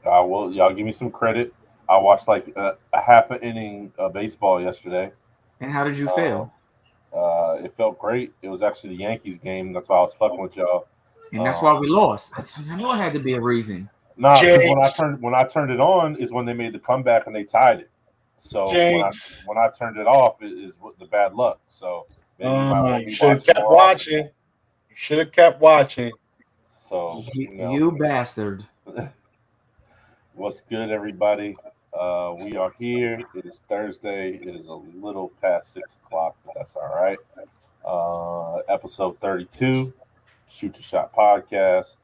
Well, y'all give me some credit. I watched like a half an inning of baseball yesterday. And how did you Uh, feel? it felt great. It was actually the Yankees game. That's why I was fucking with y'all. And that's why Um, we lost. I know it had to be a reason. nah, because Jinx, when I turned it on is when they made the comeback and they tied it. So Jinx. when I turned it off, it is the bad luck. So maybe you might want You to be should have watching kept more often. watching. You should have kept watching. So You bastard. what's good, everybody? We are here. It is Thursday. It is a little past 6 o'clock, but that's all right. Episode 32, Shoot Your Shot podcast.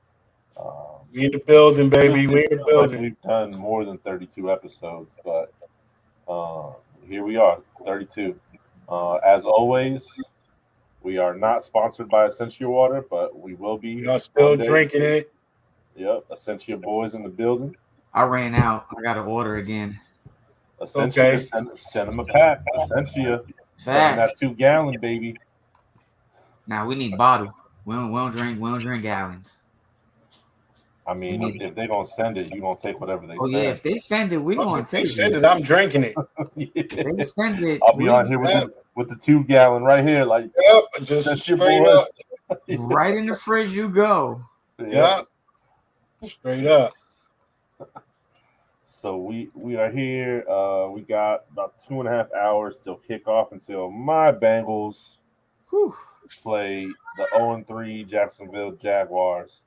We in the building, Feels baby. We in the like building. we've done more than 32 episodes, but uh, here we are, 32. As always, we are not sponsored by Essentia Water, but we will We be are one still day. drinking it. Yep, Essentia boys in the building. I ran out. I got to order again. Essentia, Okay. send them a pack. Essentia, send them that Facts. 2 gallon, baby. Now we need bottle. We don't drink gallons. I We mean, need. if they're gonna send it, you're gonna take whatever they Oh yeah, send. if they send it, we Oh, gonna if they take send it. it, I'm drinking it. If they send it, I'll be we on here Yep. with the 2 gallon right here, like Yep. Just Essentia straight up. boys. right in the fridge you go. Yep. Yep. Straight up. So we are here. We got about 2.5 hours till kickoff until my Bengals Whew. play the 0-3 Jacksonville Jaguars,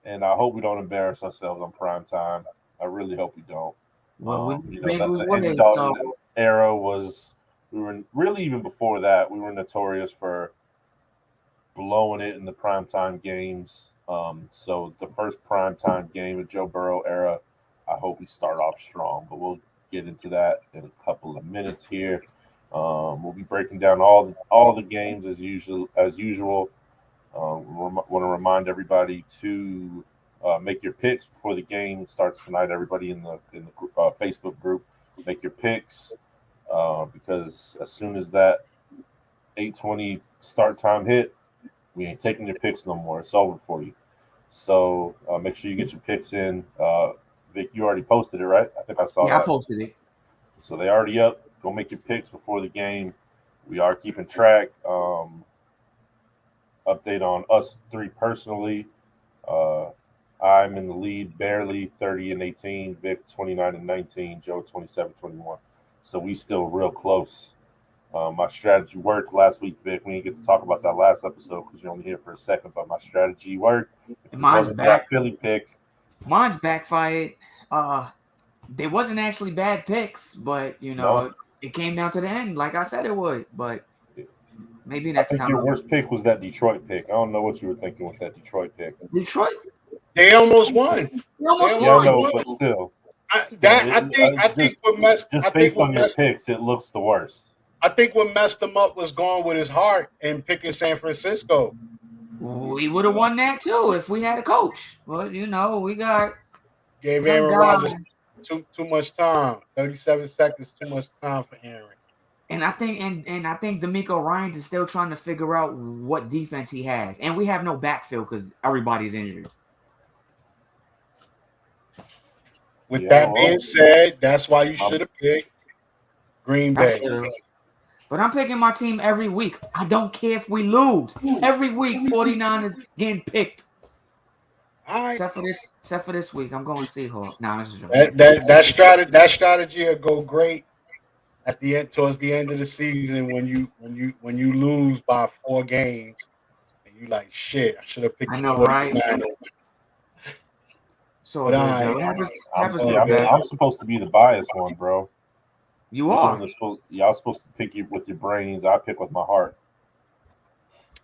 and I hope we don't embarrass ourselves on prime time. I really hope we don't. Well, we That Bengals the Andy way, Dalton so era was. We were really even before that. We were notorious for blowing it in the primetime games. So the first primetime game of Joe Burrow era, I hope we start off strong. But we'll get into that in a couple of minutes here. We'll be breaking down all the games as usual. Want to remind everybody to make your picks before the game starts tonight. Everybody in the Facebook group, make your picks because as soon as that 8:20 start time hit, we ain't taking your picks no more. It's over for you. So make sure you get your picks in. Vic, you already posted it, right? I think I saw yeah, I that. posted it. So they already up. Go make your picks before the game. We are keeping track. Update on us three personally. Uh, I'm in the lead barely 30 and 18. Vic 29 and 19. Joe 27-21. So we still real close. My strategy worked last week, Vic. We didn't get to talk about that last episode because you're only here for a second. But my strategy worked. If it Mine's wasn't for that back. Philly pick, Mine's backfired. They wasn't actually bad picks, but no. it came down to the end, like I said it would. But maybe I next think time. your worst pick was that Detroit pick. I don't know what you were thinking with that Detroit pick. Detroit, They almost won. they They almost Yeah, I almost won. know, won. but still, I, still, that I think what messed just based on your messed picks, it looks the worst. I think what messed him up was going with his heart and picking San Francisco. We would have won that too if we had a coach. But we got Gave some Aaron guy, Rodgers too much time. 37 seconds, too much time for Aaron. and I think D'Amico Ryans is still trying to figure out what defense he has, and we have no backfield because everybody's injured. With Yeah, that being well, said, that's why you I'm, should have picked Green I Bay. should have. But I'm picking my team every week. I don't care if we lose. Every week, 49 is getting picked. All right. Except for this week, I'm going Seahawks. Nah, this is a joke. That strategy will go great at the end towards the end of the season when you lose by 4 games and you like shit. I should have picked I the know, right? 49ers. So But good I though. I'm Happens see, for the I'm best. I'm supposed to be the biased one, bro. You You're the one are. that's y'all supposed to pick you with your brains. I pick with my heart.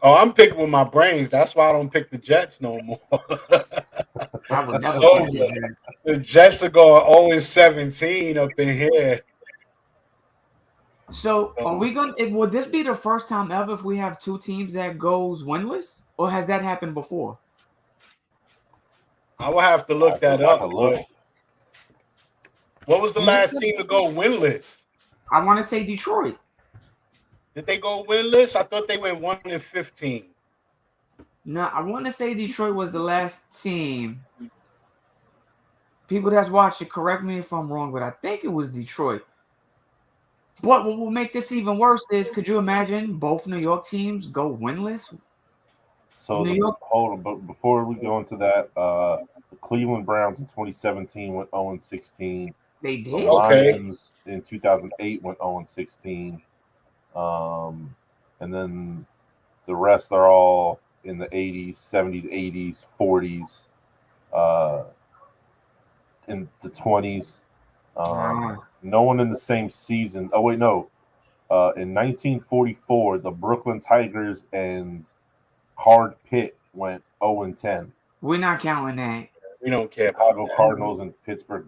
oh I'm picking with my brains. That's why I don't pick the Jets no more. I would It's never pick the over. Jets. The Jets are going 0-17 up in here. So are So we gonna? Would this be the first time ever if we have two teams that goes winless, or has that happened before? I will have to I look could, that I up. could look. But what was the And this last could, team to go winless? I want to say Detroit. Did they go winless? I thought they went 1-15. No, I want to say Detroit was the last team. People that's watching, correct me if I'm wrong, but I think it was Detroit. But what will make this even worse is, could you imagine both New York teams go winless? So New York, hold on, but before we go into that, the Cleveland Browns in 2017 went 0-16. they The did. Okay. Lions in 2008 went 0-16. And then the rest are all in the 80s, 70s, 80s, 40s, in the 20s. No one in the same season. Oh, wait, no. In 1944, the Brooklyn Tigers and Hard Pitt went 0-10. We're not counting that. We don't care Chicago about that. Cardinals and Pittsburgh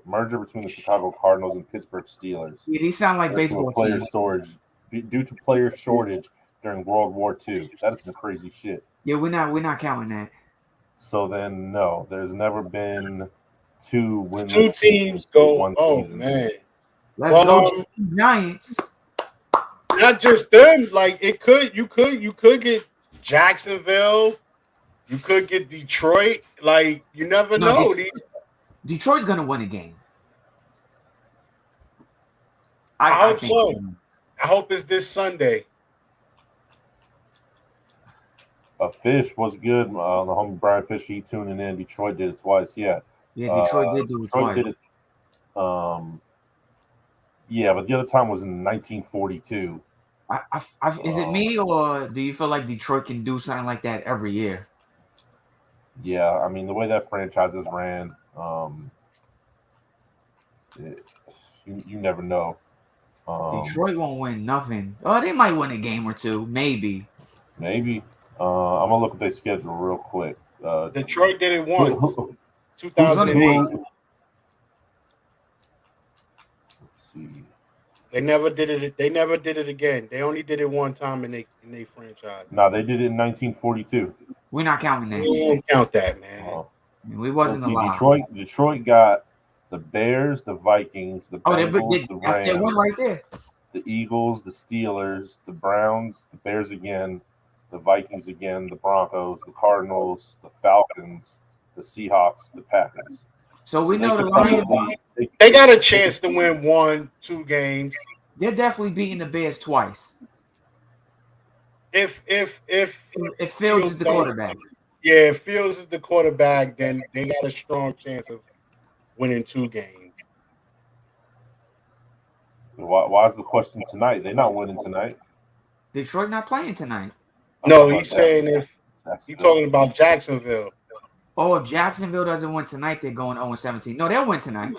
merger between the Chicago Cardinals and Pittsburgh Steelers. Yeah, these sound like baseball player teams. storage due to player shortage during World War II. That is some crazy shit. Yeah, we're not counting that. So then, no, there's never been two winless Two teams go. Oh season. man. Let's go Giants. Not just them. Like you could get Jacksonville. You could get Detroit. Like you never know. Detroit's gonna win a game. I hope so. I hope it's this Sunday. Fish was good. The homie Brian Fish, he tuning in. Detroit did it twice. Yeah. Yeah, Detroit did do it twice. Did it. Yeah, but the other time was in 1942. Is it me, or do you feel like Detroit can do something like that every year? Yeah, I mean the way that franchises ran, you never know. Detroit won't win nothing. Oh, they might win a game or two, maybe. Maybe. I'm gonna look at their schedule real quick. Detroit did it once, 2008. Let's see. They never did it. They never did it again. They only did it one time in they franchise. No, they did it in 1942. We're not counting that. We don't count that, man. We wasn't allowed. Detroit got the Bears, the Vikings, the Bengals, the Rams. That's their one right there. The Eagles, the Steelers, the Browns, the Bears again, the Vikings again, the Broncos, the Cardinals, the Falcons, the Seahawks, the Packers. So we know the Lions. They got a chance to win 1-2 games. They're definitely beating the Bears twice. If Fields is the quarterback. Yeah, if Fields is the quarterback, then they got a strong chance of winning 2 games. Why is the question tonight? They're not winning tonight. Detroit not playing tonight. No, he's saying if he's talking about Jacksonville. Oh, if Jacksonville doesn't win tonight, they're going 0-17. No, they'll win tonight.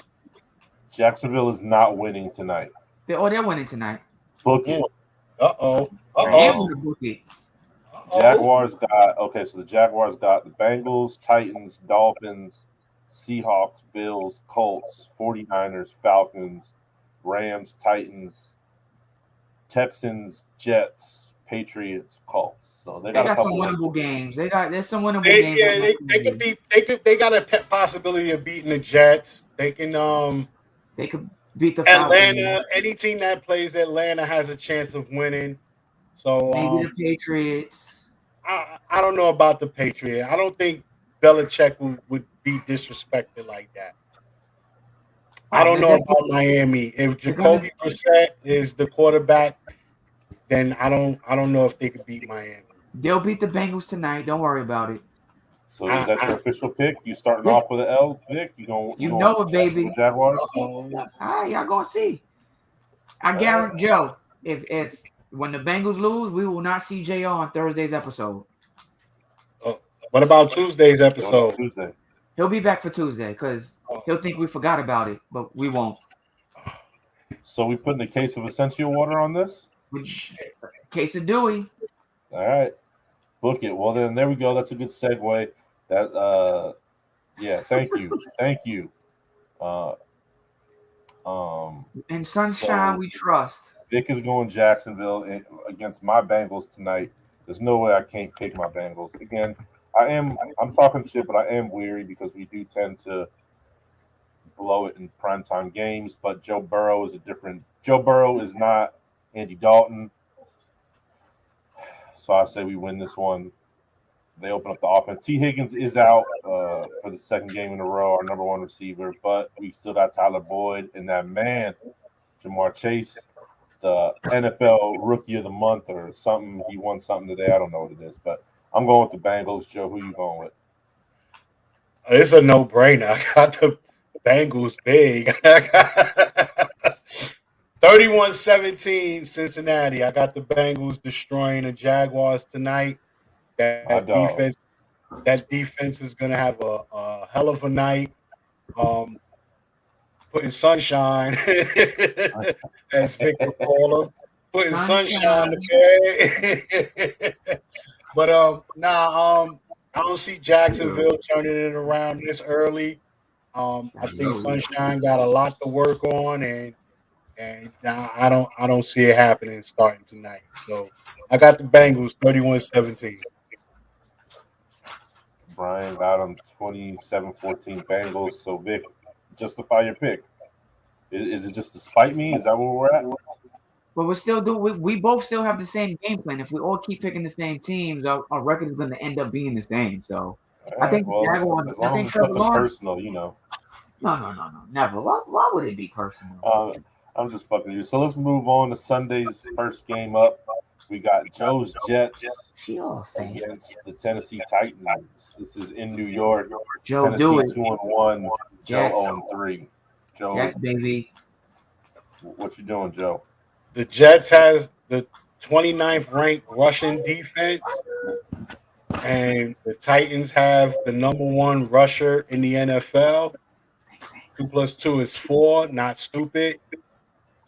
Jacksonville is not winning tonight. They're winning tonight. Book it. Jaguars got so the Jaguars got the Bengals, Titans, Dolphins, Seahawks, Bills, Colts, 49ers, Falcons, Rams, Titans, Texans, Jets, Patriots, Colts. So they got some winnable games. There's some winnable games. Yeah, they got a possibility of beating the Jets. They can beat the Atlanta. Falcons. Any team that plays Atlanta has a chance of winning. So maybe the Patriots. I don't know about the Patriots. I don't think Belichick would be disrespected like that. I don't know about Miami. If Jacoby Brissett is the quarterback, then I don't know if they could beat Miami. They'll beat the Bengals tonight. Don't worry about it. So is that your official pick? You starting off with an L, Vic? You know it, baby. Jaguars. Y'all gonna see. I guarantee Joe. If when the Bengals lose, we will not see JR on Thursday's episode. What about Tuesday's episode? Tuesday. He'll be back for Tuesday because he'll think we forgot about it, but we won't. So we putting a case of essential water on this? Case of Dewey. All right. Book it. Well, then there we go. That's a good segue. That thank you. Thank you. In sunshine we trust. Vic is going Jacksonville against my Bengals tonight. There's no way I can't pick my Bengals. Again, I'm talking shit, but I am weary because we do tend to blow it in primetime games. But Joe Burrow is not Andy Dalton. So I say we win this one they open up the offense. T. Higgins is out for the second game in a row, our number one receiver, but we still got Tyler Boyd and that man, Jamar Chase, the NFL Rookie of the Month or something. He won something today. I don't know what it is, but I'm going with the Bengals. Joe, who you going with? It's a no-brainer. I got the Bengals big. 31-17 Cincinnati. I got the Bengals destroying the Jaguars tonight. That defense is going to have a hell of a night. Putting sunshine, as Victor called him, putting sunshine to bed. But I don't see Jacksonville turning it around this early. I think Sunshine got a lot to work on, and I don't see it happening starting tonight. So I got the Bengals 31-17. Brian got them 27-14 Bengals. So Vic, justify your pick. Is it just to spite me? Is that where we're at? But we both still have the same game plan. If we all keep picking the same teams, our record is going to end up being the same. So I think Jaguars. As long as it's nothing personal, you know. No, never. Why would it be personal? I'm just fucking you. So let's move on to Sunday's first game up. We got Joe's Jets against the Tennessee Titans. This is in New York. Joe, Tennessee do it. 2-1. Joe 0-3. Joe, Jets, baby. What you doing, Joe? The Jets has the 29th ranked rushing defense, and the Titans have the number one rusher in the NFL. 2 + 2 is 4. Not stupid.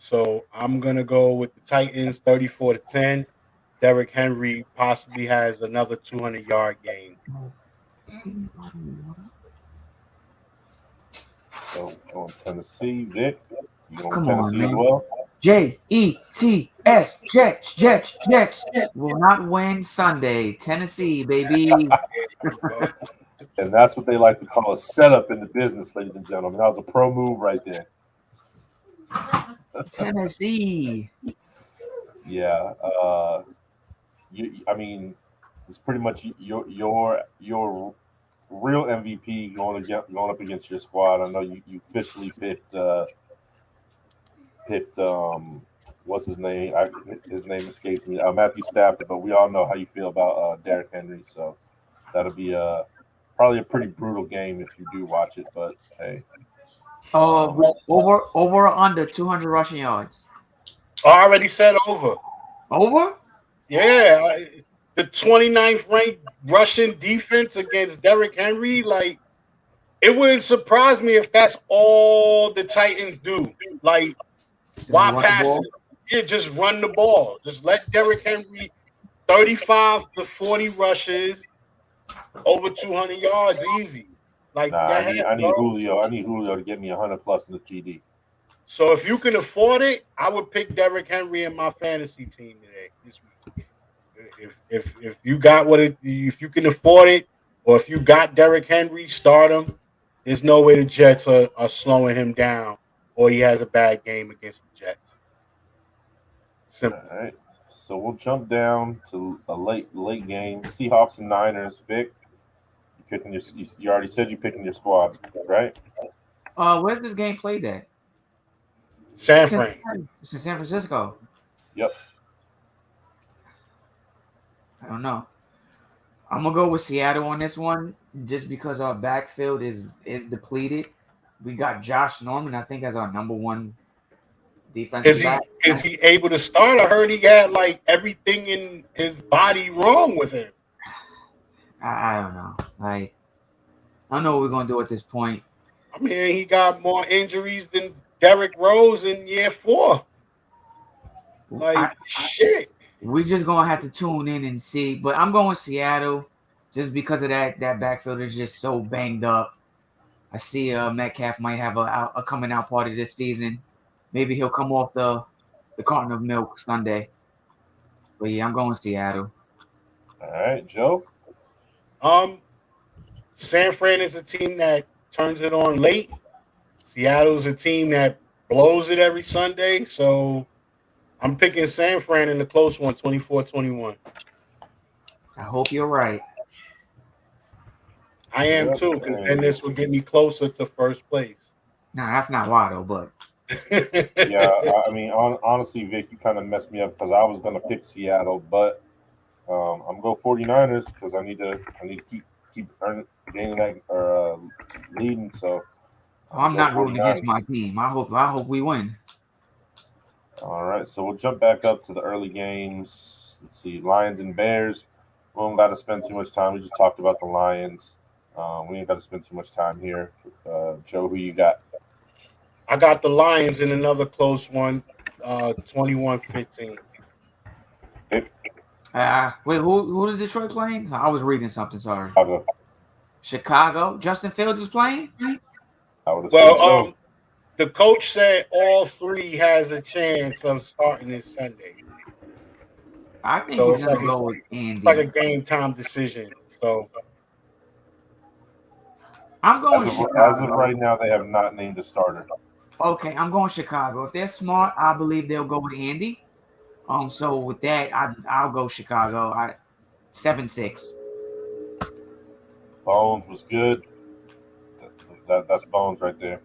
So I'm gonna go with the Titans 34-10. Derrick Henry possibly has another 200-yard game. So on Tennessee, Vic. You going Come Tennessee on, as well? Jets. Jets will not win Sunday. Tennessee, baby. And that's what they like to call a setup in the business, ladies and gentlemen. That was a pro move right there. Tennessee. Yeah. I mean, it's pretty much your real MVP going up against your squad. I know you officially picked what's his name? His name escapes me. Matthew Stafford, but we all know how you feel about Derrick Henry, so that'll be probably a pretty brutal game if you do watch it. But hey, over or under 200 rushing yards. I already said over. Over? Yeah, the 29th ranked Russian defense against Derrick Henry. Like, it wouldn't surprise me if that's all the Titans do. Like, why pass it? Yeah, just run the ball. Just let Derrick Henry 35 to 40 rushes, over 200 yards, easy. Like, I need Julio. I need Julio to get me 100+ in the TD. So if you can afford it, I would pick Derrick Henry in my fantasy team today this week. If you got if you can afford it, or if you got Derrick Henry, start him. There's no way the Jets are slowing him down, or he has a bad game against the Jets. Simple. All right. So we'll jump down to a late game. Seahawks and Niners. Vic, you already said you're picking your squad, right? Where's this game played at? San Fran. It's in San Francisco. Yep. I don't know. I'm gonna go with Seattle on this one, just because our backfield is depleted. We got Josh Norman, I think, as our number one defensive back. Is he able to start? I heard he got like everything in his body wrong with him. I don't know. Like, I don't know what we're gonna do at this point. I mean, he got more injuries than Derrick Rose in year 4. Like, shit. We're just gonna have to tune in and see. But I'm going Seattle just because of that backfield is just so banged up. I see Metcalf might have a coming out party this season. Maybe he'll come off the carton of milk Sunday. But yeah, I'm going Seattle. All right, Joe. San Fran is a team that turns it on late. Seattle's a team that blows it every Sunday. So I'm picking San Fran in the close one, 24-21. I hope you're right. I am too, because then this would get me closer to first place. Nah, that's not why though, but Yeah, I mean, honestly, Vic, you kind of messed me up because I was gonna pick Seattle, but I'm going to go 49ers because I need to keep gaining that or leading. So I'm not rooting against my team. I hope we win. All right, so we'll jump back up to the early games. Let's see, Lions and Bears. We don't got to spend too much time. We just talked about the Lions. We ain't got to spend too much time here. Joe, who you got? I got the Lions in another close one, 21-15. Wait, who is Detroit playing? I was reading something. Sorry. Chicago. Justin Fields is playing. Well, the coach said all three has a chance of starting this Sunday. I think he's gonna go with Andy. It's like a game time decision. So I'm going Chicago. As of right now, they have not named a starter. Okay, I'm going Chicago. If they're smart, I believe they'll go with Andy. So with that, I'll go Chicago. 7-6. Bones was good. That's Bones right there.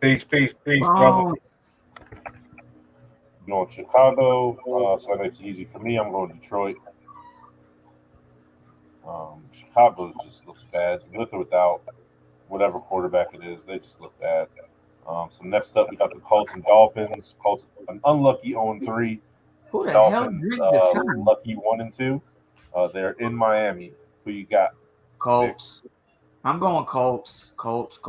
Peace, brother. I'm going Chicago, so that makes it easy for me. I'm going Detroit. Chicago just looks bad. With or without whatever quarterback it is, they just look bad. So next up, we got the Colts and Dolphins. Colts, an unlucky 0-3. Who the Dolphins, hell the sun? Lucky 1-2. They're in Miami. Who you got? Colts. I'm going Colts. Colts.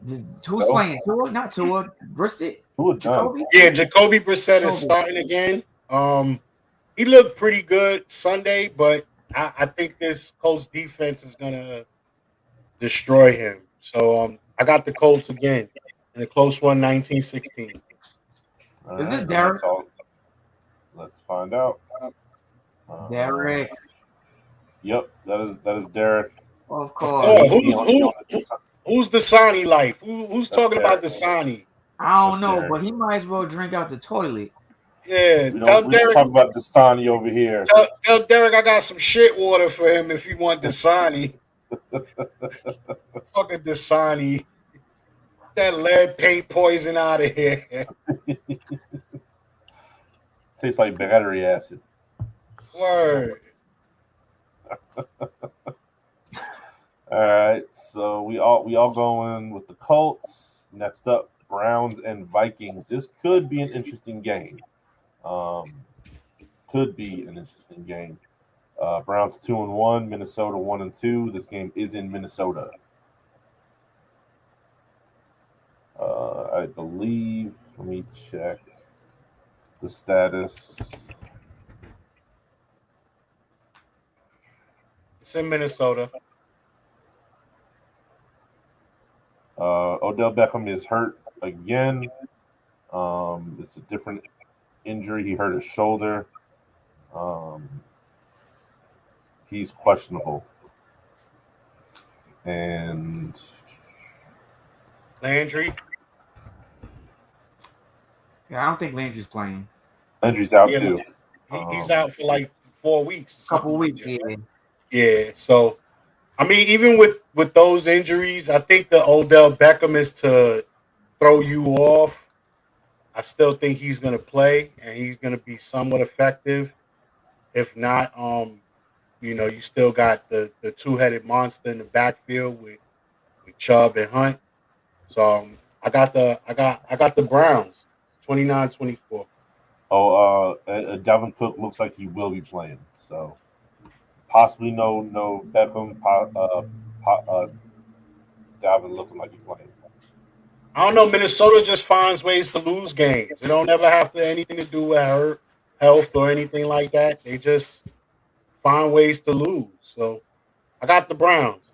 Who's playing? Tua? Not Tua. Brissett? Jacoby? Yeah, Jacoby Brissett is starting again. He looked pretty good Sunday, but I think this Colts defense is gonna destroy him. So I got the Colts again in a close one, 19-16. Is this Derek? Let's find out. Derek. Yep, that is Derek. Of course. Who's Dasani life? Who's talking about Dasani? I don't know, but he might as well drink out the toilet. Yeah, we don't talk about Dasani over here. Tell Derek I got some shit water for him if he want Dasani. Fucking Dasani. That lead paint poison out of here. Tastes like battery acid. Word. All right, so we all going with the Colts. Next up, Browns and Vikings. This could be an interesting game. Browns 2-1, Minnesota 1-2. This game is in Minnesota. I believe. Let me check the status. It's in Minnesota. Odell Beckham is hurt again. It's a different injury. He hurt his shoulder. He's questionable. And Landry? Yeah, I don't think Landry's playing. Landry's out too. He's out for like 4 weeks. Couple weeks, yeah. Yeah, so I mean, even with those injuries, I think the Odell Beckham is to throw you off. I still think he's going to play, and he's going to be somewhat effective. If not, you still got the two-headed monster in the backfield with Chubb and Hunt. So I got the Browns, 29-24. Dalvin Cook looks like he will be playing. So possibly no Beckham. Dalvin looking like he's playing. I don't know. Minnesota just finds ways to lose games. They don't ever have anything to do with health or anything like that. They just find ways to lose. So I got the Browns.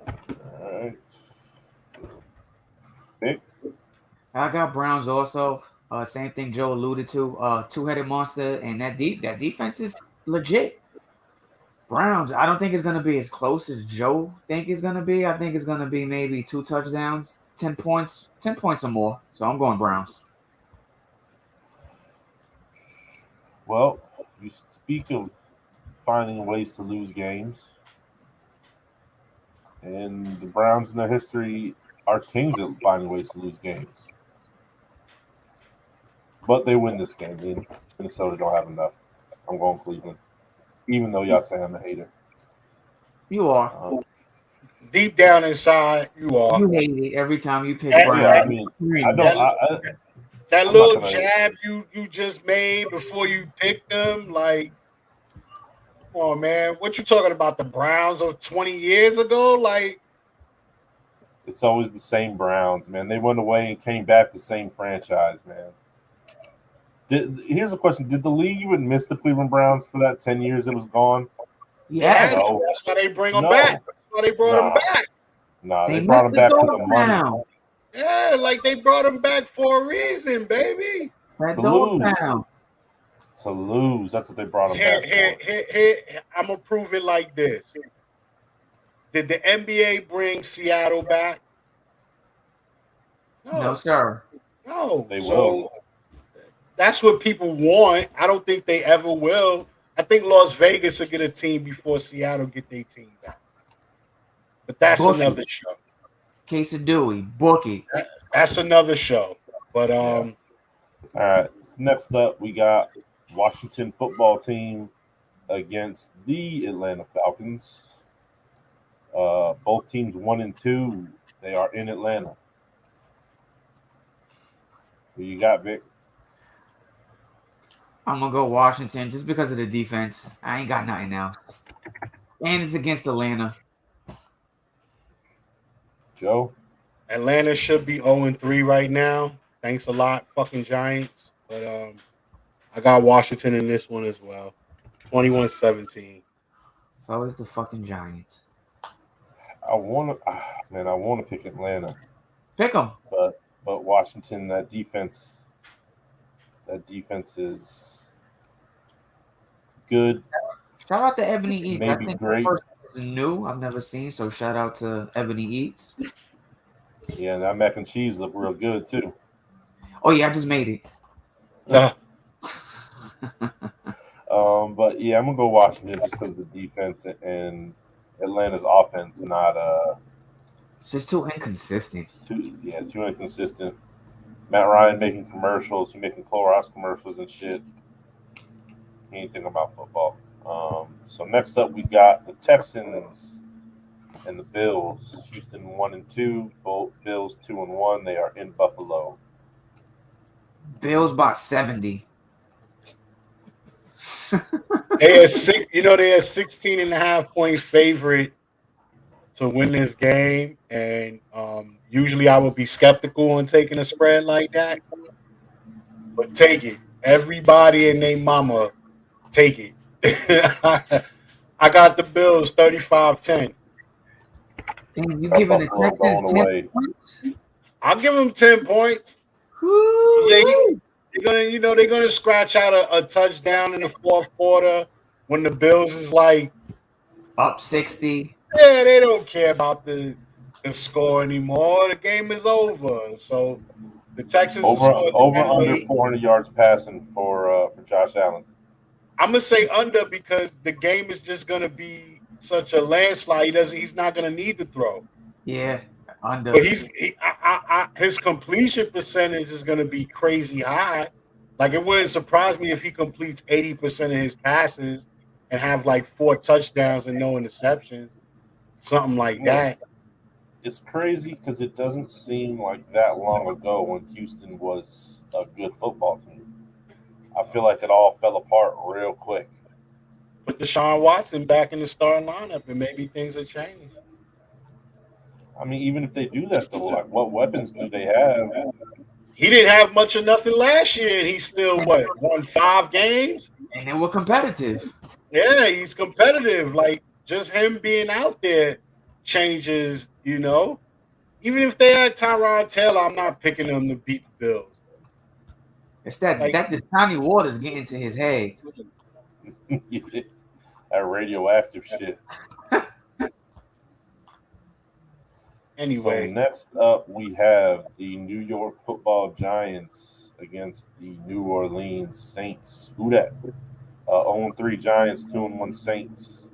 All right. Nick? I got Browns also. Same thing Joe alluded to. Two-headed monster, and that defense is legit. Browns, I don't think it's going to be as close as Joe think it's going to be. I think it's going to be maybe 2 touchdowns, 10 points or more. So I'm going Browns. Well, speak of finding ways to lose games, and the Browns in their history are kings at finding ways to lose games. But they win this game. Minnesota don't have enough. I'm going Cleveland, even though y'all say I'm a hater. You are. Deep down inside, you are. You hate it every time you pick Yeah, Browns. I mean, I don't. That I'm little not gonna- jab you just made before you picked them, like, come on, man. What you talking about? The Browns of 20 years ago? Like, It's always the same Browns, man. They went away and came back the same franchise, man. Here's a question: did the league even miss the Cleveland Browns for that 10 years it was gone? Yes. No. That's why they bring them back. That's why they brought them back. Nah, they brought them back because of money. Down. Yeah, like they brought them back for a reason, baby. That To lose. down. To lose. That's what they brought them back for. I'm going to prove it like this. Did the NBA bring Seattle back? No, sir. No. They So will. that's what people want. I don't think they ever will. I think Las Vegas will get a team before Seattle get their team back. But that's another show. Case of Dewey, book it. That's another show. But All right. Next up, we got Washington football team against the Atlanta Falcons. Both teams 1-2. They are in Atlanta. Who you got, Vic? I'm gonna go Washington just because of the defense. I ain't got nothing now. And it's against Atlanta. Joe? Atlanta should be 0-3 right now. Thanks a lot, fucking Giants. But I got Washington in this one as well. 21-17. It's always the fucking Giants. I want to pick Atlanta. Pick them. But Washington, that defense is good. Shout out to Ebony Eats. Maybe I think great. the first is new. I've never seen, so shout out to Ebony Eats. Yeah, and that mac and cheese look real good too. Oh yeah, I just made it. But yeah, I'm gonna go Washington just because of the defense and Atlanta's offense not It's just too inconsistent. too inconsistent. Matt Ryan making commercials, he making Clorox commercials and shit. He ain't thinking about football. So next up we got the Texans and the Bills. Houston 1-2, both Bills 2-1. They are in Buffalo. Bills by 70. They are 16.5-point favorite to win this game, and usually I would be skeptical on taking a spread like that, but take it. Everybody and their mama, take it. I got the Bills 35-10. And you giving the Texans 10 points? I'll give them 10 points. They're gonna scratch out a touchdown in the fourth quarter when the Bills is like up 60. Yeah, they don't care about the score anymore. The game is over. So the Texans over under 400 yards passing for Josh Allen. I'm gonna say under because the game is just gonna be such a landslide. He's not gonna need to throw. Yeah, under. But his completion percentage is gonna be crazy high. Like it wouldn't surprise me if he completes 80% of his passes and have like 4 touchdowns and no interceptions, something like that. It's crazy because it doesn't seem like that long ago when Houston was a good football team. I feel like it all fell apart real quick. Put Deshaun Watson back in the starting lineup and maybe things will change. I mean, even if they do that, though, like what weapons do they have? He didn't have much of nothing last year, and he still won 5 games, and they were competitive. Yeah, he's competitive. Like just him being out there changes. Even if they had Tyrod Taylor, I'm not picking them to beat the Bills. It's that the Tommy Waters getting to his head. That radioactive shit. Anyway, so next up we have the New York Football Giants against the New Orleans Saints. Who that? 0-3 Giants, 2-1 Saints.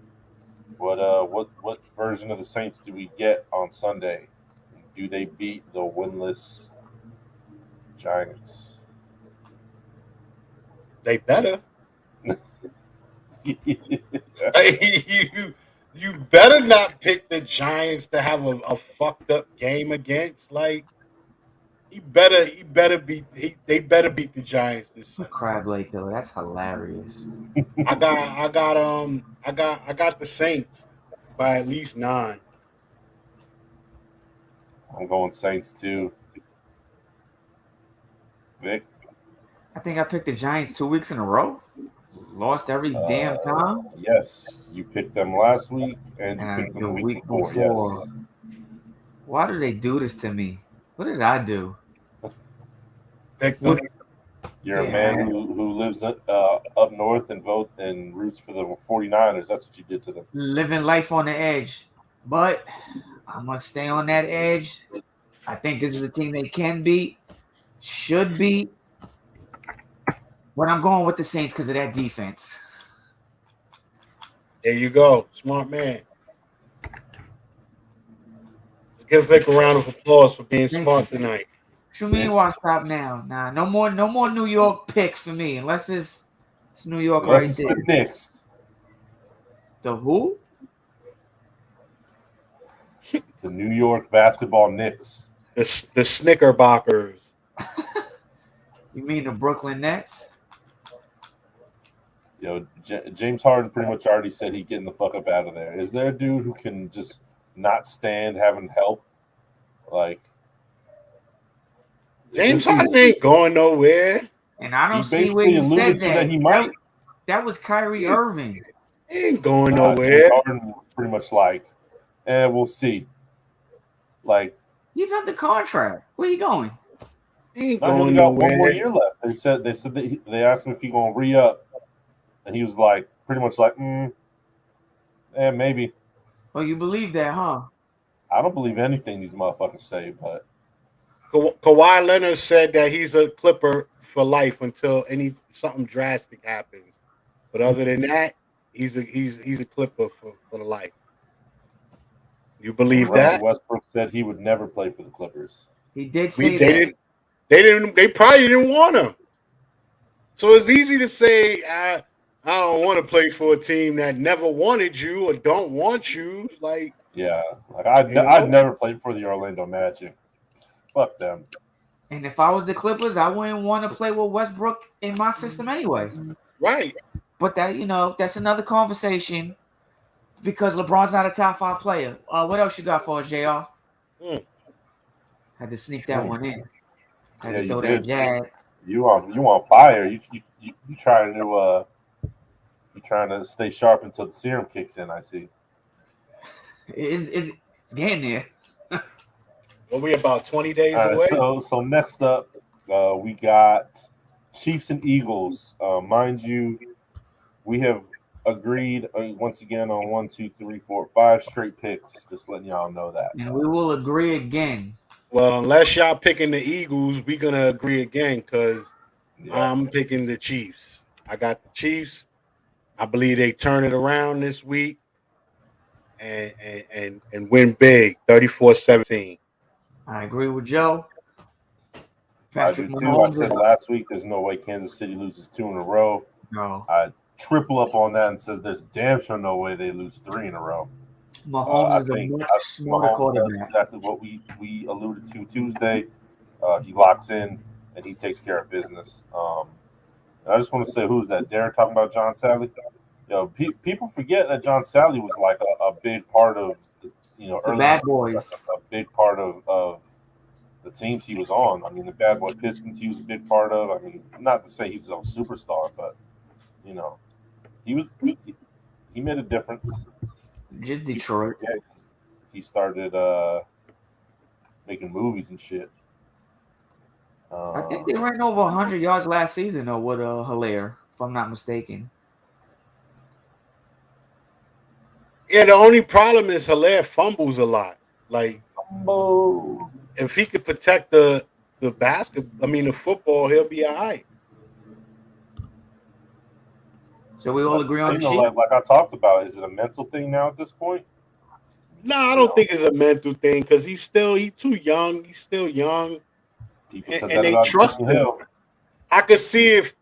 What version of the Saints do we get on Sunday? Do they beat the winless Giants? They better. you better not pick the Giants to have a fucked up game against. Like they better beat the Giants this Sunday. Crab Lake Killer. That's hilarious. I got the Saints by at least 9. I'm going Saints too. Vic? I think I picked the Giants 2 weeks in a row. Lost every damn time. Yes, you picked them last week, and you And picked them the the week week before. before. Yes. Why do they do this to me? What did I do? Pick them. You're a man who lives up north and roots for the 49ers. That's what you did to them. Living life on the edge. But I'm going to stay on that edge. I think this is a team they can beat, should beat. But I'm going with the Saints because of that defense. There you go. Smart man. Let's give Vic a round of applause for being smart tonight. What you mean why stop now? Nah, no more New York picks for me unless it's New York right there. The Knicks. The who? The New York basketball Knicks. The Snickerbockers. You mean the Brooklyn Nets? Yo, James Harden pretty much already said he's getting the fuck up out of there. Is there a dude who can just not stand having help? Like James Harden ain't going nowhere. And I don't see where you said that. He might. That was Kyrie Irving. He ain't going nowhere. Harden was pretty much like, we'll see. Like he's under contract. Where you going? He ain't going got one more year left. They said that they asked him if he gonna re-up, and he was like pretty much like, maybe. Well, you believe that, huh? I don't believe anything these motherfuckers say, but Kawhi Leonard said that he's a Clipper for life until something drastic happens. But other than that, he's a Clipper for the life. You believe that? Westbrook said he would never play for the Clippers. He did say that. They probably didn't want him. So it's easy to say I don't want to play for a team that never wanted you or don't want you. Like I'd never played for the Orlando Magic. Fuck them. And if I was the Clippers, I wouldn't want to play with Westbrook in my system anyway. Right. But that's another conversation because LeBron's not a top 5 player. What else you got for us, JR? Had to sneak that one in. Had to throw that jab. You on fire. You trying to stay sharp until the serum kicks in, I see. It's getting there. Well, we about 20 days away. So next up, we got Chiefs and Eagles. Mind you, we have agreed once again on 1, 2, 3, 4, 5 straight picks. Just letting y'all know that. And we will agree again. Well, unless y'all picking the Eagles, we're gonna agree again because I'm picking the Chiefs. I got the Chiefs. I believe they turn it around this week and win big, 34-17. I agree with Joe. Patrick Mahomes. I said last week there's no way Kansas City loses 2 in a row. No. I triple up on that and says there's damn sure no way they lose 3 in a row. Mahomes is a much smarter quarterback. That's exactly what we alluded to Tuesday. He locks in and he takes care of business. I just want to say, who's that? Darren talking about John Sally? People forget that John Sally was like a big part of the Bad Boys. A big part of the teams he was on. I mean, the Bad Boy Pistons he was a big part of. I mean, not to say he's a superstar, but he made a difference. Just Detroit. He started making movies and shit. I think they ran over 100 yards last season, though, with Hilaire, if I'm not mistaken. Yeah, the only problem is Hilaire fumbles a lot. Like, if he could protect the football, he'll be all right. So we all agree on the sheet. Like I talked about, is it a mental thing now at this point? No, I don't think it's a mental thing because he's too young. He's still young, and they trust him. I could see if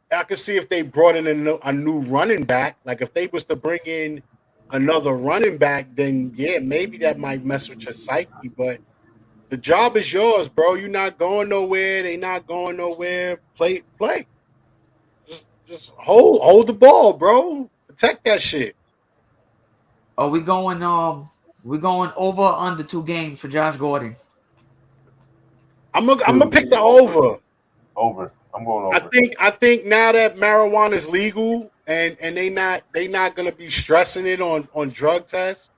they brought in a new running back. Like if they was to bring in another running back, then yeah, maybe that might mess with your psyche. But the job is yours, bro. You're not going nowhere. They not going nowhere. Play. Just hold the ball, bro. Protect that shit. Are we going over or under 2 games for Josh Gordon? I'm gonna pick the over. Over. I'm going over. I think now that marijuana is legal and they not gonna be stressing it on drug tests.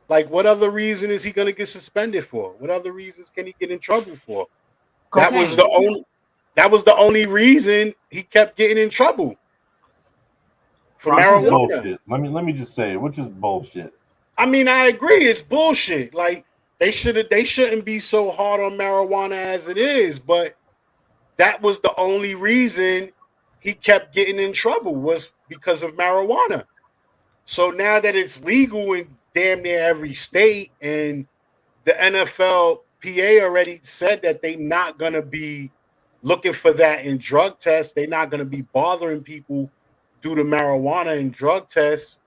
Like, what other reason is he gonna get suspended for? What other reasons can he get in trouble for? Cocaine. That was the only reason he kept getting in trouble for marijuana. Bullshit. Let me just say it, which is bullshit. I mean, I agree, it's bullshit. Like they shouldn't be so hard on marijuana as it is, but that was the only reason he kept getting in trouble was because of marijuana. So now that it's legal in damn near every state, and the NFLPA already said that they're not going to be looking for that in drug tests, they're not going to be bothering people due to marijuana and drug tests,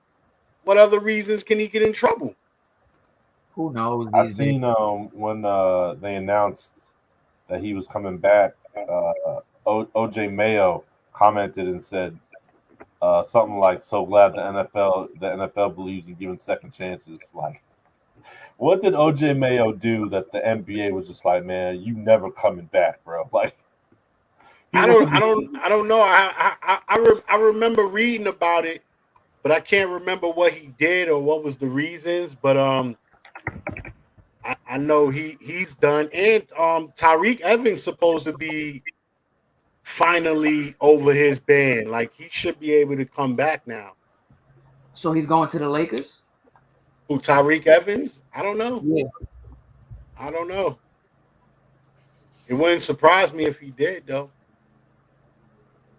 what other reasons can he get in trouble? Who knows? I seen when they announced that he was coming back, OJ Mayo commented and said something like, "So glad the NFL believes in giving second chances." Like, what did OJ Mayo do that the NBA was just like, "Man, you never coming back, bro"? Like, I don't know. I remember reading about it, but I can't remember what he did or what was the reasons. But I know he's done, and Tyreek Evans supposed to be finally over his ban. Like, he should be able to come back now. So he's going to the Lakers? Who, Tyreek Evans? I don't know. Yeah. I don't know. It wouldn't surprise me if he did, though.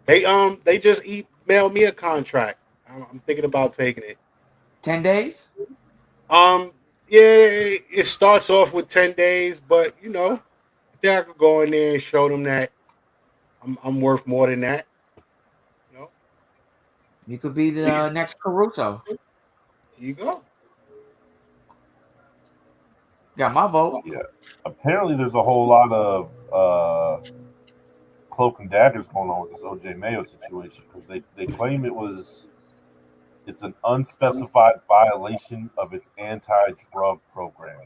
They just emailed me a contract. I'm thinking about taking it. 10 days? Yeah, it starts off with 10 days, but I think I could go in there and show them that I'm worth more than that. You could be the next Caruso. Here you go. Got my vote. Yeah. Apparently, there's a whole lot of cloak and daggers going on with this OJ Mayo situation because they claim it's an unspecified violation of its anti-drug program.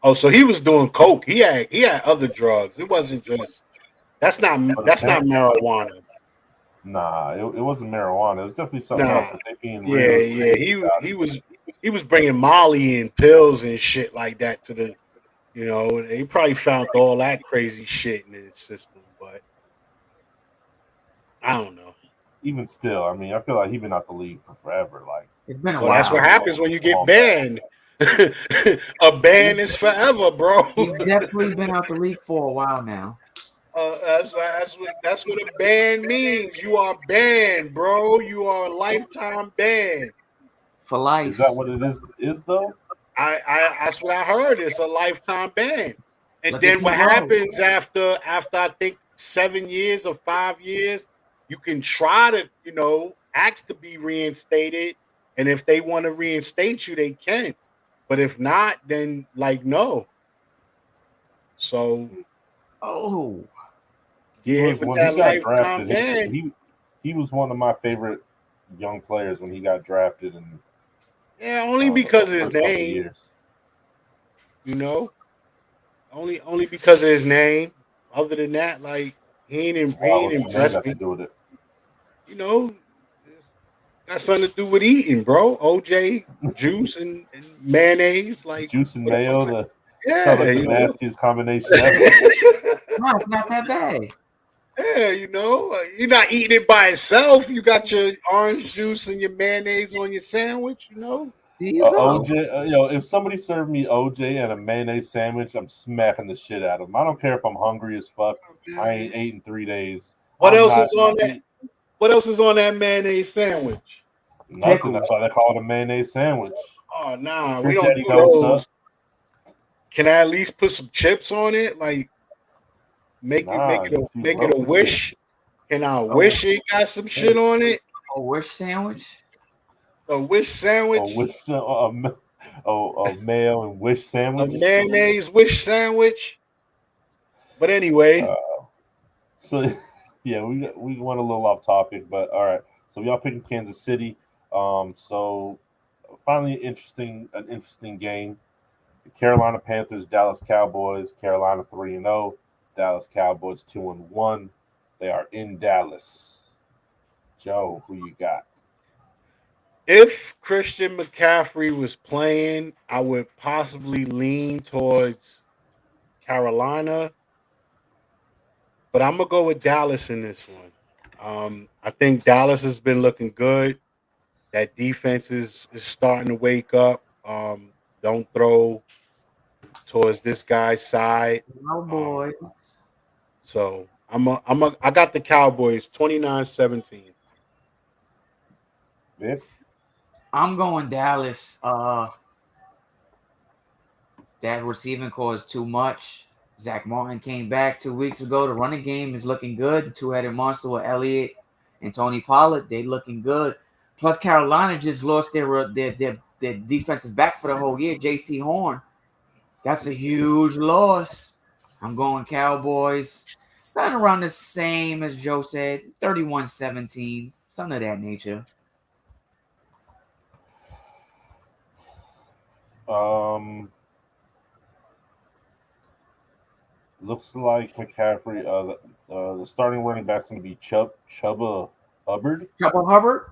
Oh, so he was doing coke. He had other drugs. It wasn't just that's not marijuana. Nah, it wasn't marijuana. It was definitely something else. But they being He was bringing Molly and pills and shit like that to the, they probably found all that crazy shit in his system, but I don't know. Even still, I mean, I feel like he's been out the league for forever. Like, it's been a while. That's what happens when you get banned. A ban is forever, bro. He's definitely been out the league for a while now. That's what a ban means. You are banned, bro. You are a lifetime ban. For life. Is that what it is though? I that's what I heard. It's a lifetime ban. And then what happens after I think 7 years or 5 years, you can try to, ask to be reinstated. And if they want to reinstate you, they can. But if not, then no. So yeah, with that lifetime ban. He was one of my favorite young players when he got drafted, and only because of his name. Only because of his name. Other than that, he ain't impressed me. Do with it. Got something to do with eating, bro. OJ, juice and mayonnaise, juice and mayo. The nastiest combination ever. No, it's not that bad. Yeah, you're not eating it by itself. You got your orange juice and your mayonnaise on your sandwich. OJ, if somebody served me OJ and a mayonnaise sandwich, I'm smacking the shit out of them. I don't care if I'm hungry as fuck. I ain't ate in 3 days. What else is on that mayonnaise sandwich? Nothing. Pickles. That's why they call it a mayonnaise sandwich. Oh nah, Trick we don't Daddy do knows those. Can I at least put some chips on it? Like make it a wish. Can I wish it got some shit on it? A wish sandwich? A wish sandwich? A mayo and wish sandwich? A mayonnaise wish sandwich? But anyway. So yeah, we went a little off topic, but all right. So y'all picking Kansas City. So finally an interesting game. The Carolina Panthers, Dallas Cowboys, Carolina 3-0, Dallas Cowboys 2-1. They are in Dallas. Joe, who you got? If Christian McCaffrey was playing, I would possibly lean towards Carolina, but I'm gonna go with Dallas in this one. I think Dallas has been looking good. That defense is starting to wake up. Don't throw towards this guy's side. Cowboys. So I got the Cowboys 29-17. Vic? I'm going Dallas. That receiving core is too much. Zach Martin came back 2 weeks ago. The running game is looking good. The two-headed monster with Elliott and Tony Pollard, they looking good. Plus, Carolina just lost their defensive back for the whole year, J.C. Horn. That's a huge loss. I'm going Cowboys. Kind of around the same as Joe said, 31-17, something of that nature. Looks like McCaffrey. The starting running back's going to be Chuba Hubbard. Chuba Hubbard.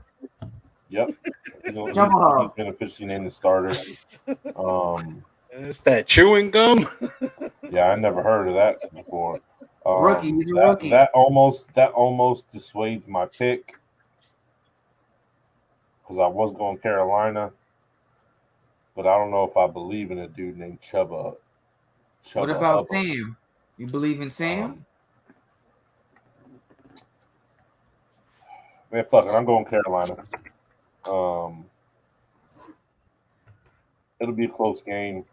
Yep, he's been officially named the starter. It's that chewing gum. Yeah, I never heard of that before. He's a rookie. That almost dissuades my pick because I was going Carolina, but I don't know if I believe in a dude named Chuba. What about Sam? You believe in Sam? Man, fuck it. I'm going Carolina. It'll be a close game.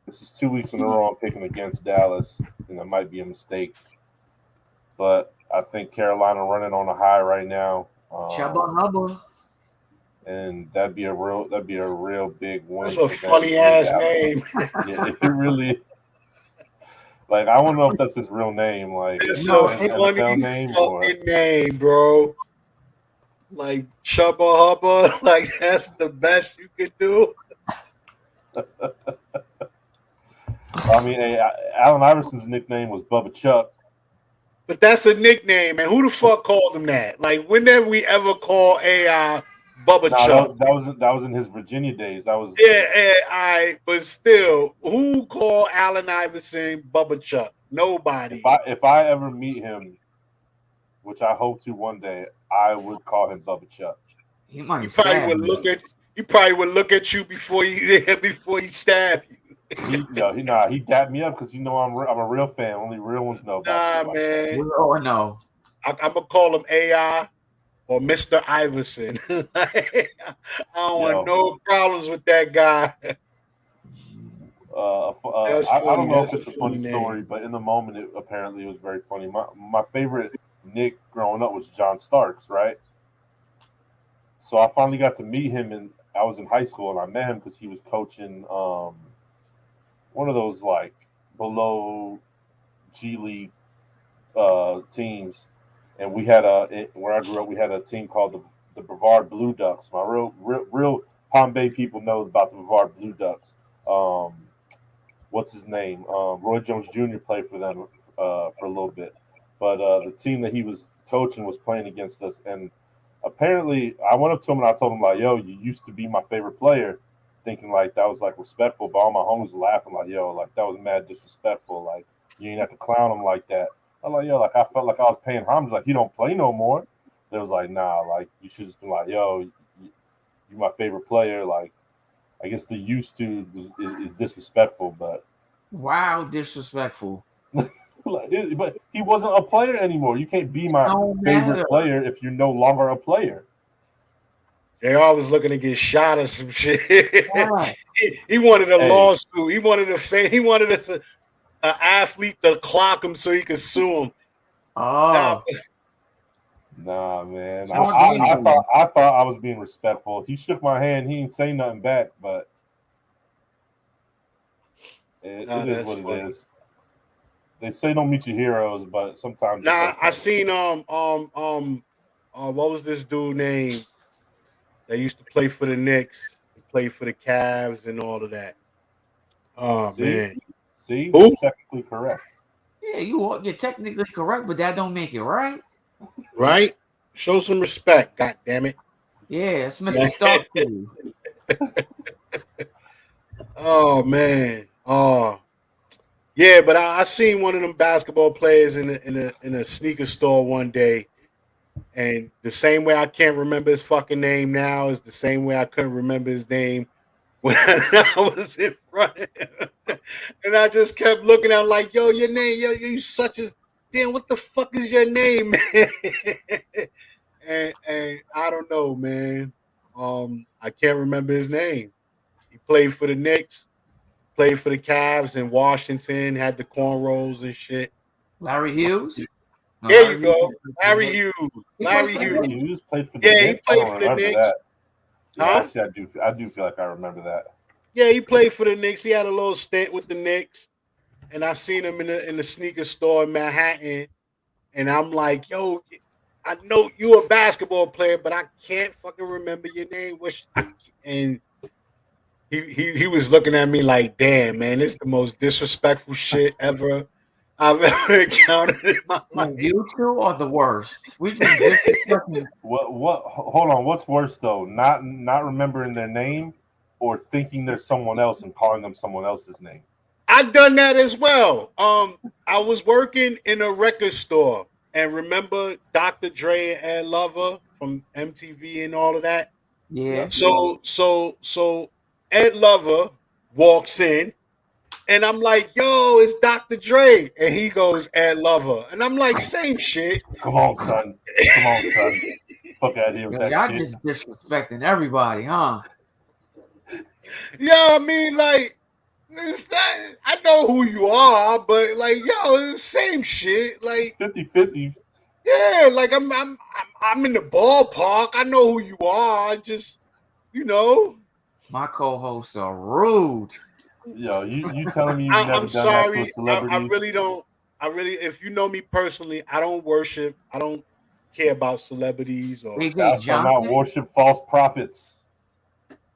This is 2 weeks in a row I'm picking against Dallas, and that might be a mistake. But I think Carolina running on a high right now. Chuba Hubbard. And that'd be a real big win. That's a funny ass name. Yeah, it really. Like, I don't know if that's his real name. Like, it's a funny name, bro. Like Chuba Hubbard, like that's the best you could do. I mean, Allen Iverson's nickname was Bubba Chuck. But that's a nickname, and who the fuck called him that? Like, when did we ever call AI Bubba Chuck? That was in his Virginia days. That was but still, who called Allen Iverson Bubba Chuck? Nobody. If I ever meet him, which I hope to one day, I would call him Bubba Chuck. He probably would look at you before he stab you. He dapped me up because I'm a real fan. Only real ones know about man. No. I'm gonna call him AI or Mr. Iverson. I don't want no problems with that guy. I don't know if it's a funny story, but in the moment, it was very funny. My favorite Nick growing up was John Starks, right? So I finally got to meet him, and I was in high school, and I met him because he was coaching one of those like below G League teams, and we had where I grew up, we had a team called the Brevard Blue Ducks. My real Palm Bay people know about the Brevard Blue Ducks. What's his name? Roy Jones Jr. played for them for a little bit, but the team that he was coaching was playing against us, and apparently I went up to him and I told him like, "Yo, you used to be my favorite player," thinking like that was like respectful, but all my homies were laughing like, "Yo, like that was mad disrespectful. Like you ain't have to clown him like that." I'm like, "Yo, like I felt like I was paying homage. Like he don't play no more." They was like, "Nah, like you should just been like, yo, you my favorite player." Like I guess the used to is disrespectful, but wow, disrespectful. But he wasn't a player anymore. You can't be my favorite player if you're no longer a player. JR was looking to get shot or some shit. Yeah. he wanted a Hey. lawsuit. He wanted an athlete to clock him so he could sue him. Oh, Nah, man. Smart I game. thought I was being respectful. He shook my hand. He didn't say nothing back, but it is what funny. it is. They say don't meet your heroes, but sometimes. Nah, I seen what was this dude name that used to play for the Knicks, play for the Cavs, and all of that. Oh man, See, who? you're technically correct. yeah, you're technically correct, but that don't make it right. Right? Show some respect, god damn it. Yeah, it's Mr. Stark for you. Oh man. Oh. Yeah, but I seen one of them basketball players in a sneaker store one day, and the same way I can't remember his fucking name now is the same way I couldn't remember his name when I was in front of him. And I just kept looking at him like, yo, your name, yo, you such a damn, what the fuck is your name, man? and I don't know, man. I can't remember his name. He played for the Knicks. Played for the Cavs in Washington, had the cornrows and shit. Larry Hughes? No, There Larry you go. Hughes. Larry Hughes. He Hughes played for the Yeah, he Knicks. played I don't for the remember Knicks. that. Yeah, Huh? actually, I do feel like I remember that. Yeah, he played for the Knicks. He had a little stint with the Knicks. And I seen him in the sneaker store in Manhattan. And I'm like, yo, I know you a basketball player, but I can't fucking remember your name. And he was looking at me like, damn, man, this is the most disrespectful shit ever I've ever encountered in my life. You two are the worst. We just disrespecting. What? Hold on. What's worse though? Not remembering their name, or thinking they're someone else and calling them someone else's name. I've done that as well. I was working in a record store, and remember Dr. Dre and Ed Lover from MTV and all of that. Yeah. So Ed Lover walks in, and I'm like, "Yo, it's Dr. Dre," and he goes, "Ed Lover," and I'm like, "Same shit." Come on, son. Come on, son. Fuck out of here with that Y'all shit. just disrespecting everybody, huh? Yeah, I mean, like, I know who you are, but like, yo, it's the same shit. Like, 50-50. yeah, like I'm in the ballpark. I know who you are. I just, you know. My co-hosts are rude. Yo, you telling me you've I'm never done sorry. that to a celebrity? I really don't. If you know me personally, I don't worship. I don't care about celebrities or. AJ Thou not Johnson. worship false prophets.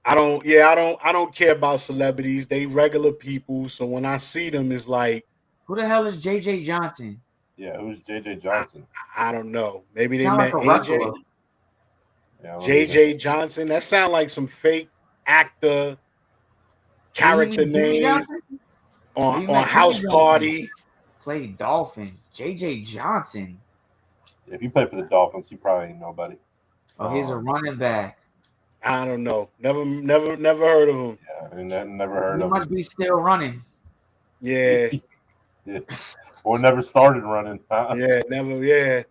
I don't. Yeah, I don't care about celebrities. They regular people. So when I see them, it's like, Who the hell is JJ Johnson? Yeah, who's JJ Johnson? I don't know. Maybe they Sound met like a AJ. wrestler. Yeah, JJ Johnson. That sound like some fake actor character name on House Party. Played Dolphin. JJ Johnson. If you play for the Dolphins, he probably ain't nobody. Oh, he's a running back. I don't know. Never heard of him. Yeah, and never heard He of must him. be still running. Yeah. Yeah. Or never started running. Yeah, never. Yeah.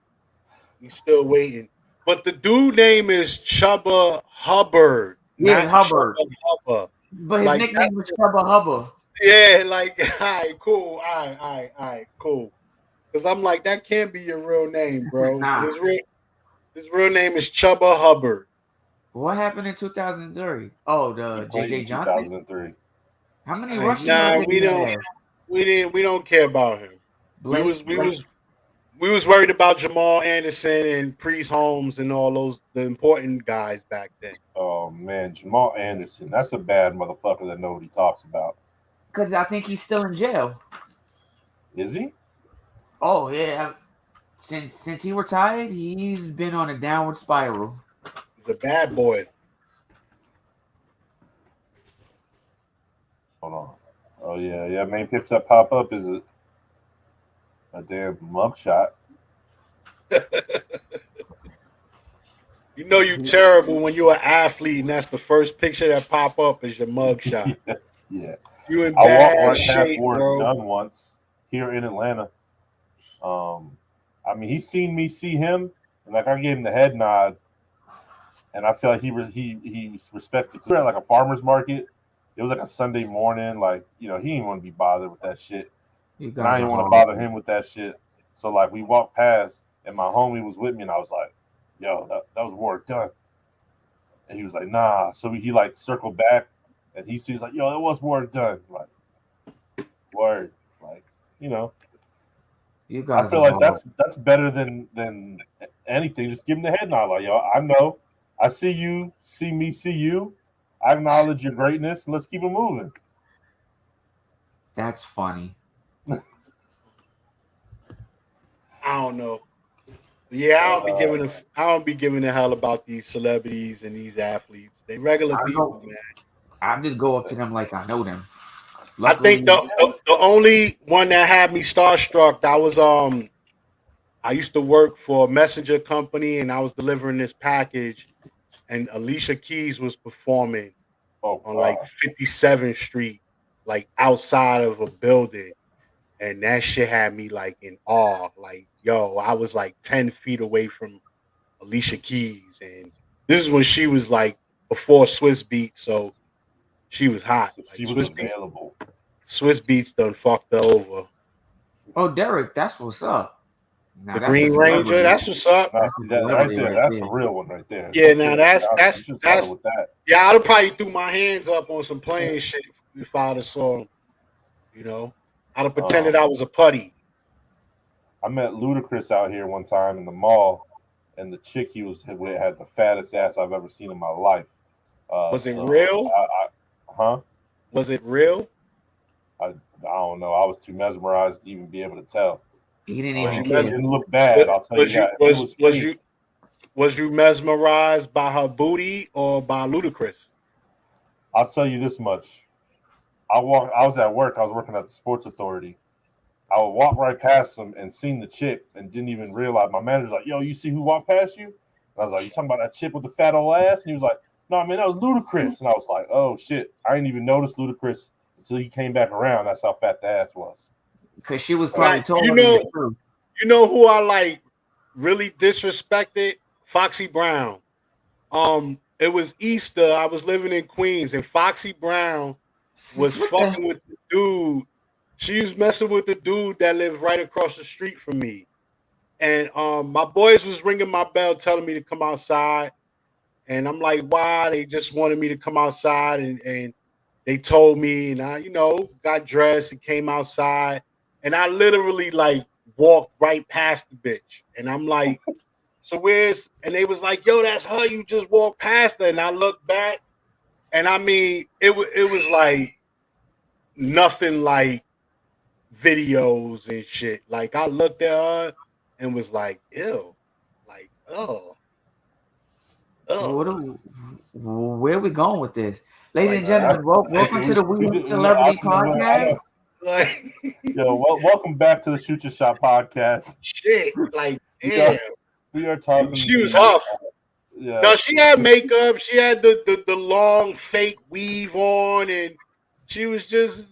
He's still waiting. But the dude name is Chubba Hubbard. Yeah, not Hubbard. Chubba Hubba. But his Like nickname was Chubba Hubba. Yeah, like, all right, cool. All right, cool. Because I'm like, that can't be your real name, bro. Nah. His real name is Chubba Hubbard. What happened in 2003? Oh, the JJ Johnson. 2003. How many rushing Nah, yards we did he don't. have? We don't care about him. We was worried about Jamal Anderson and Priest Holmes and all those the important guys back then. Oh man, Jamal Anderson. That's a bad motherfucker that nobody talks about. Because I think he's still in jail. Is he? Oh yeah. Since he retired, he's been on a downward spiral. He's a bad boy. Hold on. Oh yeah. Main picture that pop up is a damn mugshot. You know you terrible when you're an athlete and that's the first picture that pop up is your mugshot. Yeah. You in I bad walked right shape, past Warren bro. Dunn once here in Atlanta. I mean, he's seen me see him, and like I gave him the head nod, and I feel like he respected. We're at like a farmer's market. It was like a Sunday morning. Like he didn't want to be bothered with that shit, You and I guys are didn't want to horrible. bother him with that shit. So like we walked past, and my homie was with me, and I was like, "Yo, that was work done." And he was like, "Nah." So he like circled back, and he sees like, "Yo, that was work done." Like, word, like You I guys feel are like horrible. that's better than anything. Just give him the head nod, like, "Yo, I know, I see you, see me, see you. I acknowledge your greatness, and let's keep it moving." That's funny. I don't know. Yeah, Uh, I don't be giving a hell about these celebrities and these athletes. They regular I people, go. man. I just go up to them like I know them. I think Luckily, the only one that had me starstruck, that was I used to work for a messenger company and I was delivering this package and Alicia Keys was performing oh on like God, 57th Street, like outside of a building. And that shit had me like in awe. Like, yo, I was like 10 feet away from Alicia Keys. And this is when she was like before Swiss Beats, so she was hot. so Like she was available. Swiss Beats done fucked her over. oh Derek, that's what's up. Now The that's a Green Ranger, celebrity. that's what's up. Now That's a see that right celebrity there, right that's a there. real one right there. Yeah, You now should have started with that. yeah, I'd have probably threw my hands up on some playing shit if I'd have saw him, you know. I'd have pretended I Um, was a putty. I met Ludacris out here one time in the mall, and the chick he was with had the fattest ass I've ever seen in my life. Was it So real? huh? Was it real? I don't know. I was too mesmerized to even be able to tell. He didn't Was even you It mes- care. didn't look bad. I'll tell you was you that. If it was fake, was you mesmerized by her booty or by Ludacris? I'll tell you this much. I was at work. I was working at the Sports Authority. I would walk right past them and seen the chick and didn't even realize. My manager's like, "Yo, you see who walked past you?" And I was like, "You talking about that chick with the fat old ass?" And he was like, "No, man, that was Ludacris." And I was like, "Oh shit, I didn't even notice Ludacris until he came back around. That's how fat the ass was." Because she was So, probably Like, taller than the truth. you know who I like really disrespected? Foxy Brown. It was Easter. I was living in Queens, and Foxy Brown was What the? fucking with the dude. She was messing with the dude that lived right across the street from me. And my boys was ringing my bell telling me to come outside. And I'm like, why? They just wanted me to come outside and they told me, and I, got dressed and came outside. And I literally like walked right past the bitch. And I'm like, so where's, and they was like, yo, that's her. You just walked past her. And I looked back, and I mean, it was like nothing like videos and shit. Like I looked at her and was like, ew, like, oh, What oh, are, where are we going with this? Ladies like and I, gentlemen, welcome to the We Hate I, Celebrity podcast. like yo, welcome back to the Shoot Your Shot podcast. shit, like We are damn. we are talking She was the huff. yeah. No, she had makeup. She had the long fake weave on, and she was just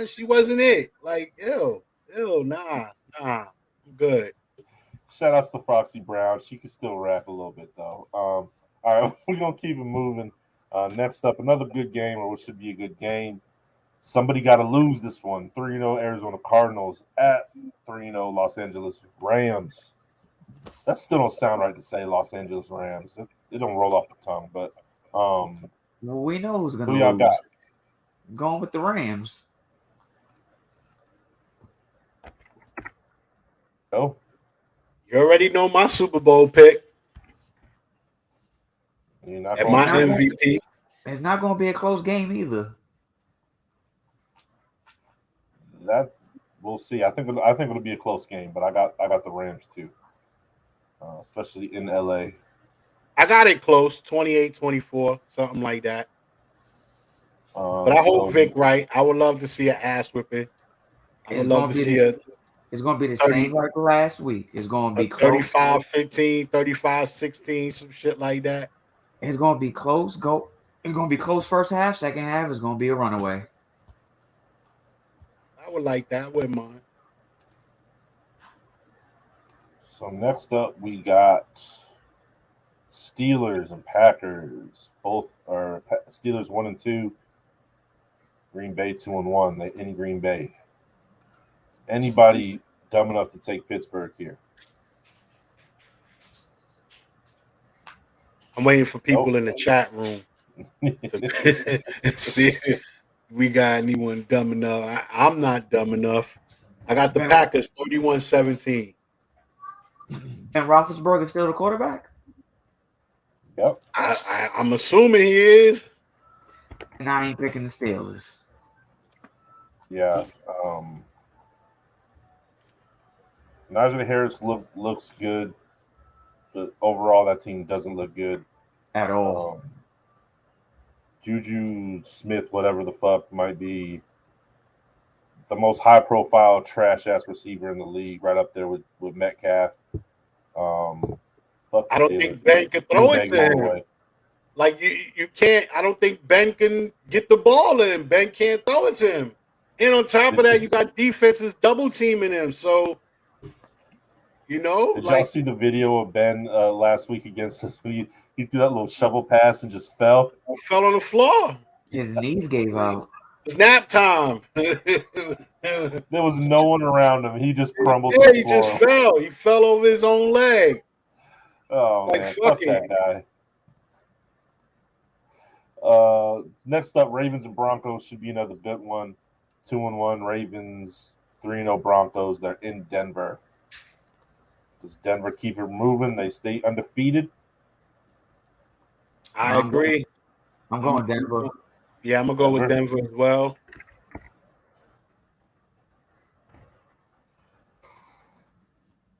she wasn't it. Like ew, nah, I'm good. Shout outs to Foxy Brown. She can still rap a little bit though. All right, we're gonna keep it moving. Next up, another good game, or what should be a good game. Somebody got to lose this one. 3-0 Arizona Cardinals at 3-0 Los Angeles Rams. That still don't sound right to say Los Angeles Rams. It don't roll off the tongue, but Well, we know who's going who to y'all got? lose. Going with the Rams. Oh, You already know my Super Bowl pick you're not and going my to MVP. It's not going to be a close game either. that. We'll see. I think it'll be a close game, but I got the Rams too, especially in LA. I got it close, 28-24, something like that. But I hope So Vic right. I would love to see an ass whipping. I would It's love going to to be see this. It's going to be the 30, same like last week. It's going to a be close. 35-15, 35-16, some shit like that. It's going to be close. It's going to be close first half. Second half is going to be a runaway. I would like that. I wouldn't mind. next up we got Steelers and Packers. Both are Steelers 1-2. Green Bay 2-1. They in Green Bay. Is anybody dumb enough to take Pittsburgh here? I'm waiting for people in the chat room to see if we got anyone dumb enough. I'm not dumb enough. I got the Packers 31-17. And Roethlisberger still the quarterback? Yep. I'm assuming he is. And I ain't picking the Steelers. Yeah. Najee Harris looks good, but overall that team doesn't look good At all. Juju Smith, whatever the fuck, might be the most high-profile trash-ass receiver in the league, right up there with Metcalf. I don't think Ben can throw it to him. Like you can't. I don't think Ben can get the ball in. Ben can't throw it to him. And on top of that, you got defenses double teaming him. So, did y'all see the video of Ben last week against us? He threw that little shovel pass and just fell. He fell on the floor. His knees gave out. It's nap time. There was no one around him. He just crumbled. Yeah, he just fell. He fell over his own leg. Oh, man. Fuck that guy. Next up, Ravens and Broncos should be another good one. 2-1 Ravens, 3-0 Broncos. They're in Denver. Does Denver keep it moving? They stay undefeated? I agree. I'm going Denver. Yeah, I'm going to go with Denver as well.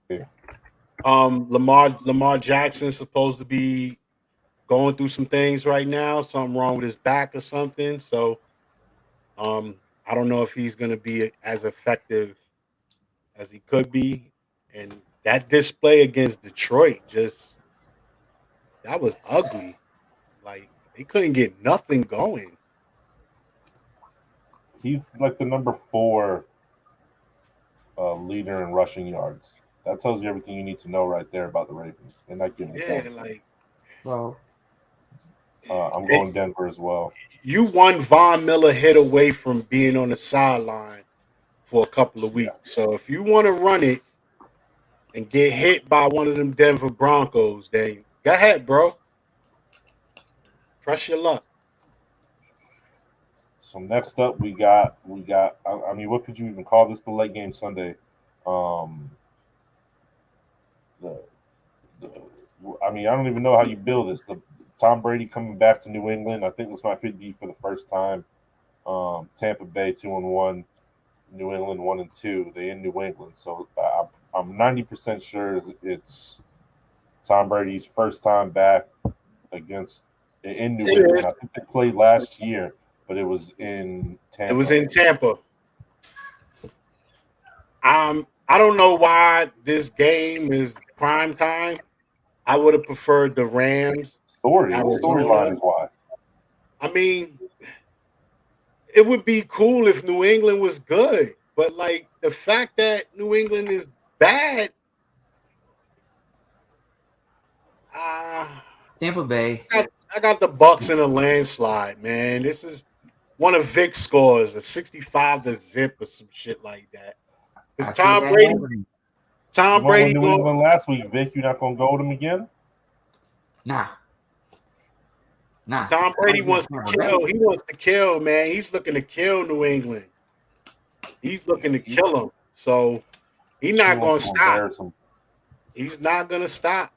Yeah. Lamar Jackson's supposed to be going through some things right now, something wrong with his back or something. So I don't know if he's going to be as effective as he could be. And that display against Detroit that was ugly. Like, they couldn't get nothing going. He's like the number 4 leader in rushing yards. That tells you everything you need to know right there about the Ravens. They're not getting it done. I'm going Denver as well. You won Von Miller hit away from being on the sideline for a couple of weeks. Yeah. So if you want to run it and get hit by one of them Denver Broncos, then go ahead, bro. Trust your luck. So next up, we got. I mean, what could you even call this? The late game Sunday. I don't even know how you build this. The Tom Brady coming back to New England. I think this might be for the first time. Tampa Bay 2-1, New England 1-2. They in New England, so I'm 90% sure it's Tom Brady's first time back in New England. I think they played last year, but it was in Tampa. It was in Tampa. I don't know why this game is prime time. I would have preferred the Rams. Storyline is why. I mean, it would be cool if New England was good, but like the fact that New England is bad. Tampa Bay. I got the Bucks in a landslide, man. This is one of Vic's scores, a 65-0 or some shit like that. Because Tom Brady New England last week, Vic. You're not gonna go with him again? Nah. Tom Brady wants to kill. He wants to kill, man. He's looking to kill New England. He's looking to kill them. So he's not going to stop. He's not going to stop.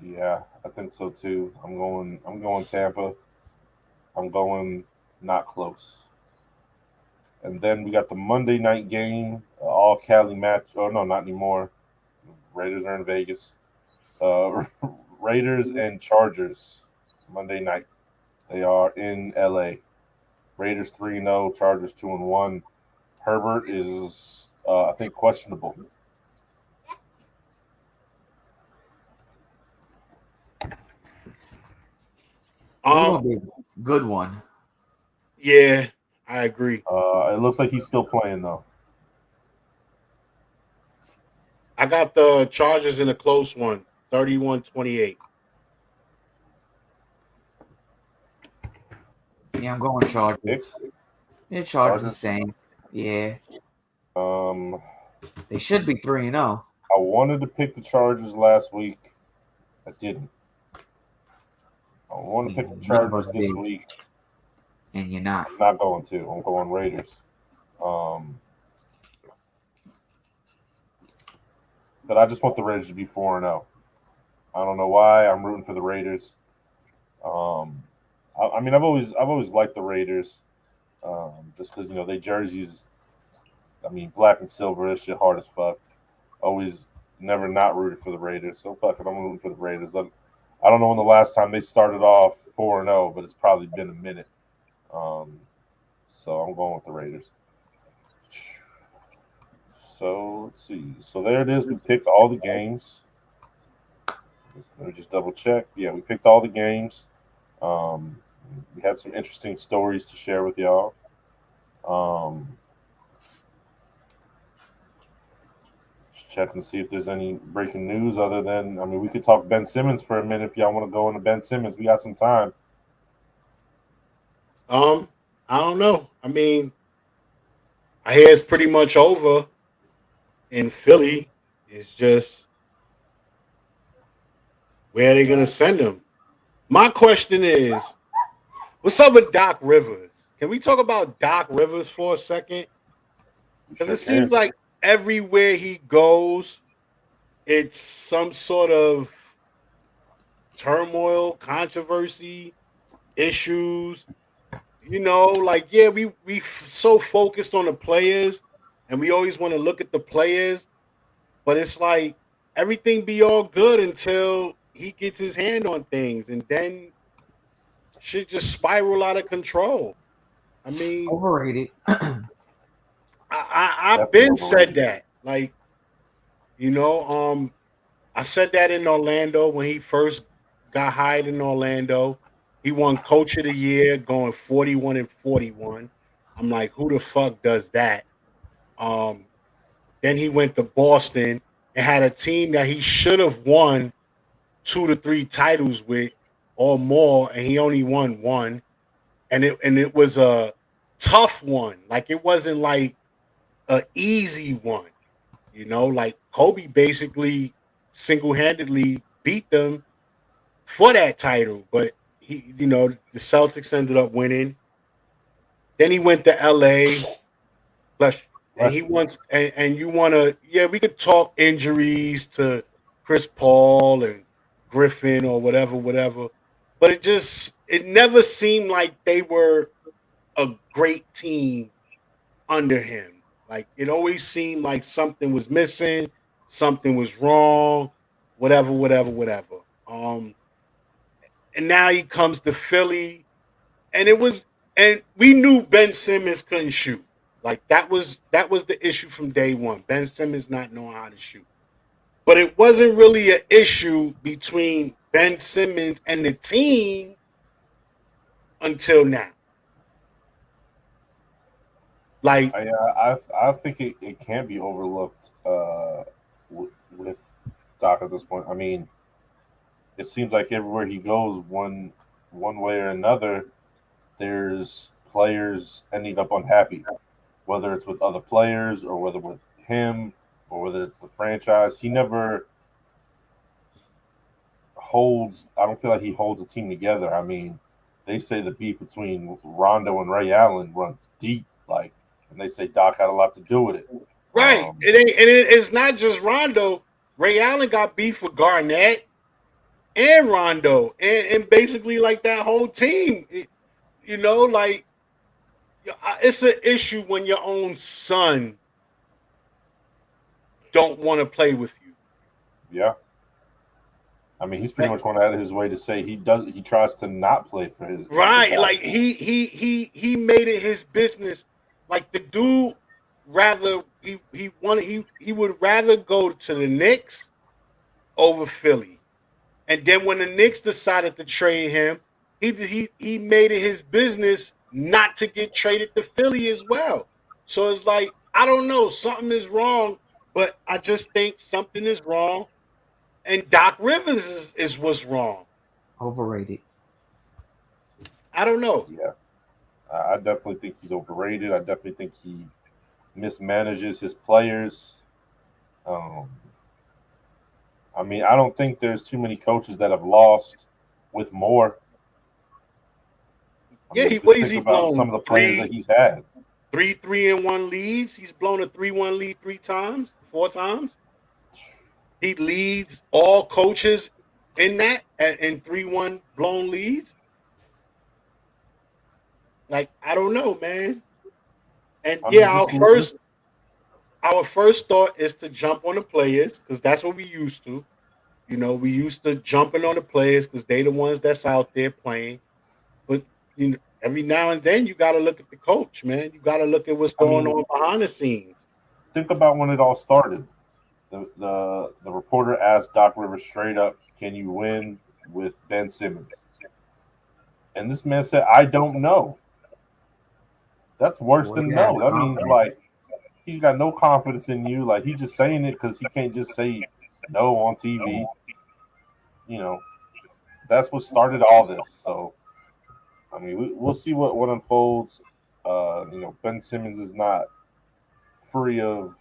Yeah, I think so too. I'm going Tampa. I'm going not close. And then we got the Monday night game, all Cali match. Oh no, not anymore. Raiders are in Vegas. Raiders and Chargers Monday night. They are in LA. Raiders 3-0, Chargers 2-1. Herbert is I think questionable. Good one. Yeah, I agree. It looks like he's still playing though. I got the Chargers in a close one, 31-28. Yeah, I'm going Chargers. Picks? Yeah, Chargers the Chargers? same. Yeah, Um, they should be 3-0. I wanted to pick the Chargers last week. I didn't. I want to pick the Chargers Numbers this big, week. and you're not. I'm not going to. I'm going Raiders. But I just want the Raiders to be 4-0. I don't know why. I'm rooting for the Raiders. I mean, I've always liked the Raiders, just because they jerseys. I mean, black and silver. That shit hard as fuck. Always, never not rooted for the Raiders. So fuck it, I'm rooting for the Raiders. I don't know when the last time they started off 4-0, but it's probably been a minute. So I'm going with the Raiders. So let's see. So there it is. We picked all the games. Let me just double check. Yeah, we picked all the games. We had some interesting stories to share with y'all. Just checking to see if there's any breaking news other than, I mean, we could talk Ben Simmons for a minute if y'all want to go into Ben Simmons. We got some time. I don't know. I mean, I hear it's pretty much over in Philly. It's just where are they gonna send him? My question is, what's up with Doc Rivers? Can we talk about Doc Rivers for a second? Because it seems like everywhere he goes, it's some sort of turmoil, controversy, issues. Like, yeah, we so focused on the players, and we always want to look at the players, but it's like everything be all good until he gets his hand on things, and then shit just spiral out of control. I mean, Overrated. I've been said that. Like, I said that in Orlando when he first got hired in Orlando. He won Coach of the Year, going 41-41. I'm like, who the fuck does that? Then he went to Boston and had a team that he should have won 2 to 3 titles with or more, and he only won one. And it was a tough one. Like, it wasn't like a easy one. Like Kobe basically single-handedly beat them for that title, but the Celtics ended up winning. Then he went to LA, and he wants, and you want to, yeah, we could talk injuries to Chris Paul and Griffin or whatever, but it never seemed like they were a great team under him. Like, it always seemed like something was missing, something was wrong, whatever. And now he comes to Philly, and we knew Ben Simmons couldn't shoot. Like, that was the issue from day one. Ben Simmons not knowing how to shoot. But it wasn't really an issue between Ben Simmons and the team until now. Like, I think it can't be overlooked with Doc at this point. I mean, it seems like everywhere he goes, one way or another, there's players ending up unhappy, whether it's with other players or whether with him or whether it's the franchise. He never holds. I don't feel like he holds a team together. I mean, they say the beef between Rondo and Ray Allen runs deep, like. And they say Doc had a lot to do with it. Right. It's not just Rondo. Ray Allen got beef with Garnett and Rondo and basically like that whole team. Like, it's an issue when your own son don't want to play with you. Yeah. I mean, he's pretty much went out of his way to say he tries to not play for his right. Like, he made it his business. Like, the dude he would rather go to the Knicks over Philly. And then when the Knicks decided to trade him, he made it his business not to get traded to Philly as well. So it's like, I don't know, something is wrong but I just think something is wrong, and Doc Rivers is what's wrong. Overrated. I don't know. Yeah, I definitely think he's overrated. I definitely think he mismanages his players. Um, I mean, I don't think there's too many coaches that have lost with more. I Yeah, mean, what just is think he about blown? some of the players that he's had. Three 3-1 leads. He's blown a 3-1 lead 3 times, 4 times. He leads all coaches in that in 3-1 blown leads. Like, I don't know, man. And I yeah, mean, our first our first thought is to jump on the players because that's what we used to. You know, we used to jumping on the players because they the ones that's out there playing. But you know, every now and then you got to look at the coach, man. You got to look at what's I going mean, on behind the scenes. think about when it all started. The reporter asked Doc Rivers straight up, "Can you win with Ben Simmons?" And this man said, "I don't know." That's worse Boy, than you have no. That means confidence. like he's got no confidence in you. Like he's just saying it because he can't just say no on TV. You know, that's what started all this. So I mean, we'll see what unfolds. You know, Ben Simmons is not free of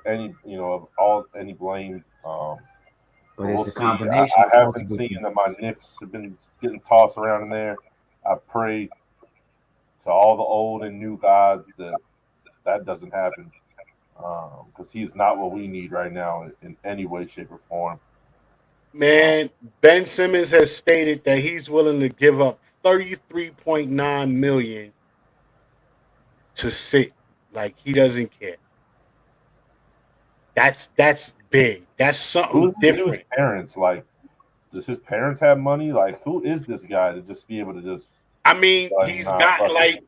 any of all any blame. But But it's we'll a see. combination I of have been multiple seeing things. that my Knicks have been getting tossed around in there. I pray to all the old and new gods that that doesn't happen because he's not what we need right now in any way, shape, or form. Um, Man, Ben Simmons has stated that he's willing to give up 33.9 million to sit. Like he doesn't care. That's big. That's who something is this dude's different. parents? Like, does his parents have money? Like, who is this guy to just be able to just I mean, like, he's nah, got fuck it. like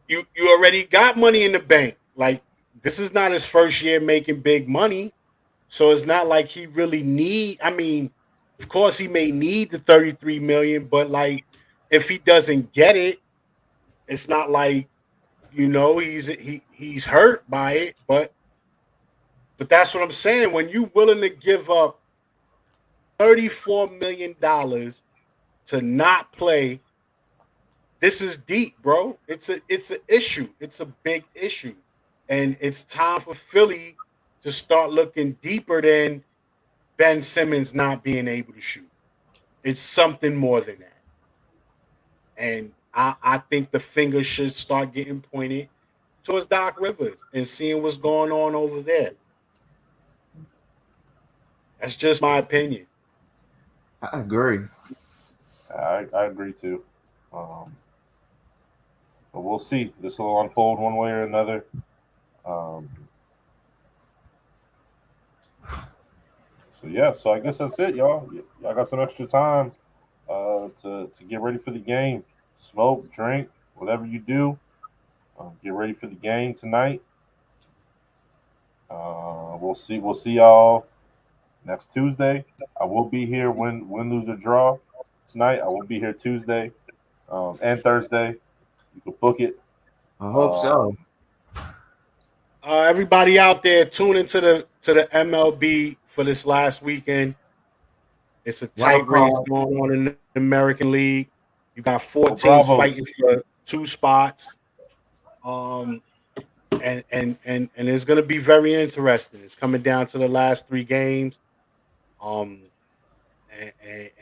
you already got money in the bank. Like this is not his first year making big money. So it's not like he really need. I mean, of course he may need the 33 million, but like if he doesn't get it, it's not like he's hurt by it. But that's what I'm saying. When you willing to give up $34 million to not play, this is deep, bro. It's an issue. It's a big issue, and it's time for Philly to start looking deeper than Ben Simmons not being able to shoot. It's something more than that. And I think the finger should start getting pointed towards Doc Rivers and seeing what's going on over there. That's just my opinion. I agree. I agree too. Um, but we'll see. This will unfold one way or another. Um, so yeah, so I guess that's it, y'all. Y'all got some extra time to get ready for the game. Smoke, drink, whatever you do. Get ready for the game tonight. We'll see. We'll see y'all next Tuesday. I will be here win, lose, or draw tonight. I will be here Tuesday and Thursday. You can book it. I hope so. Um, Everybody out there, tune into the MLB for this last weekend. It's a Wild tight race card. going on in the American League. You got four go teams fighting Bravos. for 2 spots. Um, and it's going to be very interesting. It's coming down to the last 3 games. Um,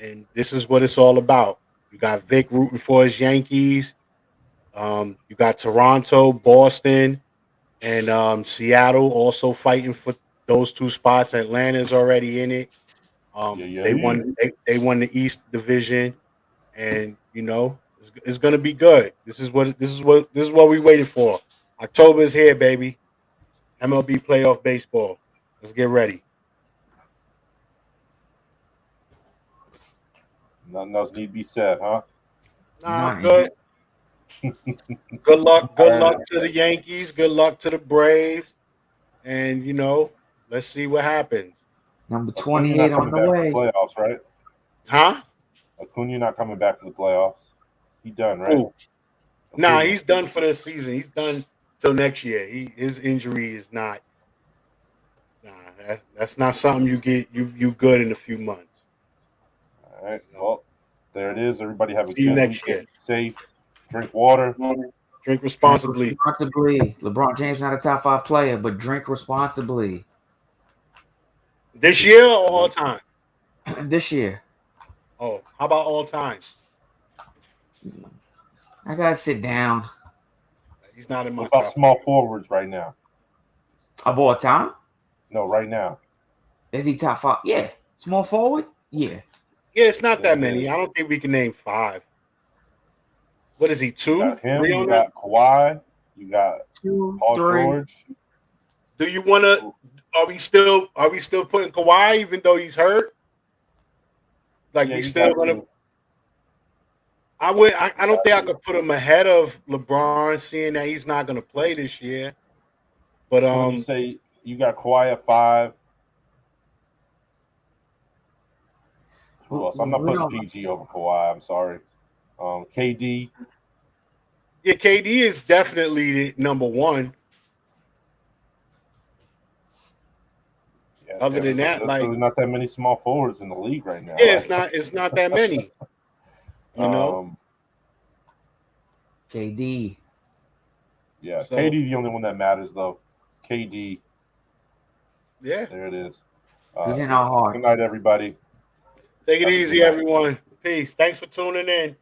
and this is what it's all about. You got Vic rooting for his Yankees. You got Toronto, Boston, and Seattle also fighting for those 2 spots. Atlanta's already in it. Yeah, yeah, They yeah. won. They won the East Division, and it's going to be good. This is what we waited for. October is here, baby. MLB playoff baseball. Let's get ready. Nothing else need to be said, huh? Nah, I'm Nothing. good. Good luck. Good All right. luck to the Yankees. Good luck to the Braves. And let's see what happens. Number Acuna 28 not on coming the back for the way. playoffs, right? Huh? Acuna not coming back for the playoffs. He done, right? Who? Nah, Acuna. he's done for the season. He's done till next year. His injury is not. Nah, that's not something you get you good in a few months. All right. Well, there it is. Everybody have a See you good next weekend. year. Safe. Drink water. Drink responsibly. Drink responsibly. LeBron James not a top 5 player, but drink responsibly. This year or all time? This year. Oh, how about all time? I gotta sit down. He's not in my What about top. small forwards right now? Of all time? No, right now. Is he top 5? Yeah. Small forward? Yeah. Yeah, it's not There that it many. is. I don't think we can name 5. What is he? 2? You got him. 3 You on got that? Kawhi. You got 2, Paul 3. George. Do you want to? Are we still putting Kawhi even though he's hurt? Like Yeah, we you still got gonna? to. I don't think I could put him ahead of LeBron, seeing that he's not gonna play this year. But So when you say you got Kawhi at 5, who else? I'm not putting PG over Kawhi. I'm sorry. KD. yeah, KD is definitely the number 1. Yeah, Other than that, there's like really not that many small forwards in the league right now. yeah, it's not that many. You know. KD. Yeah, So, KD the only one that matters though. KD. Yeah. There it is. He's in our heart. Good night, everybody. Take it Have a easy, good night. everyone. Peace. Thanks for tuning in.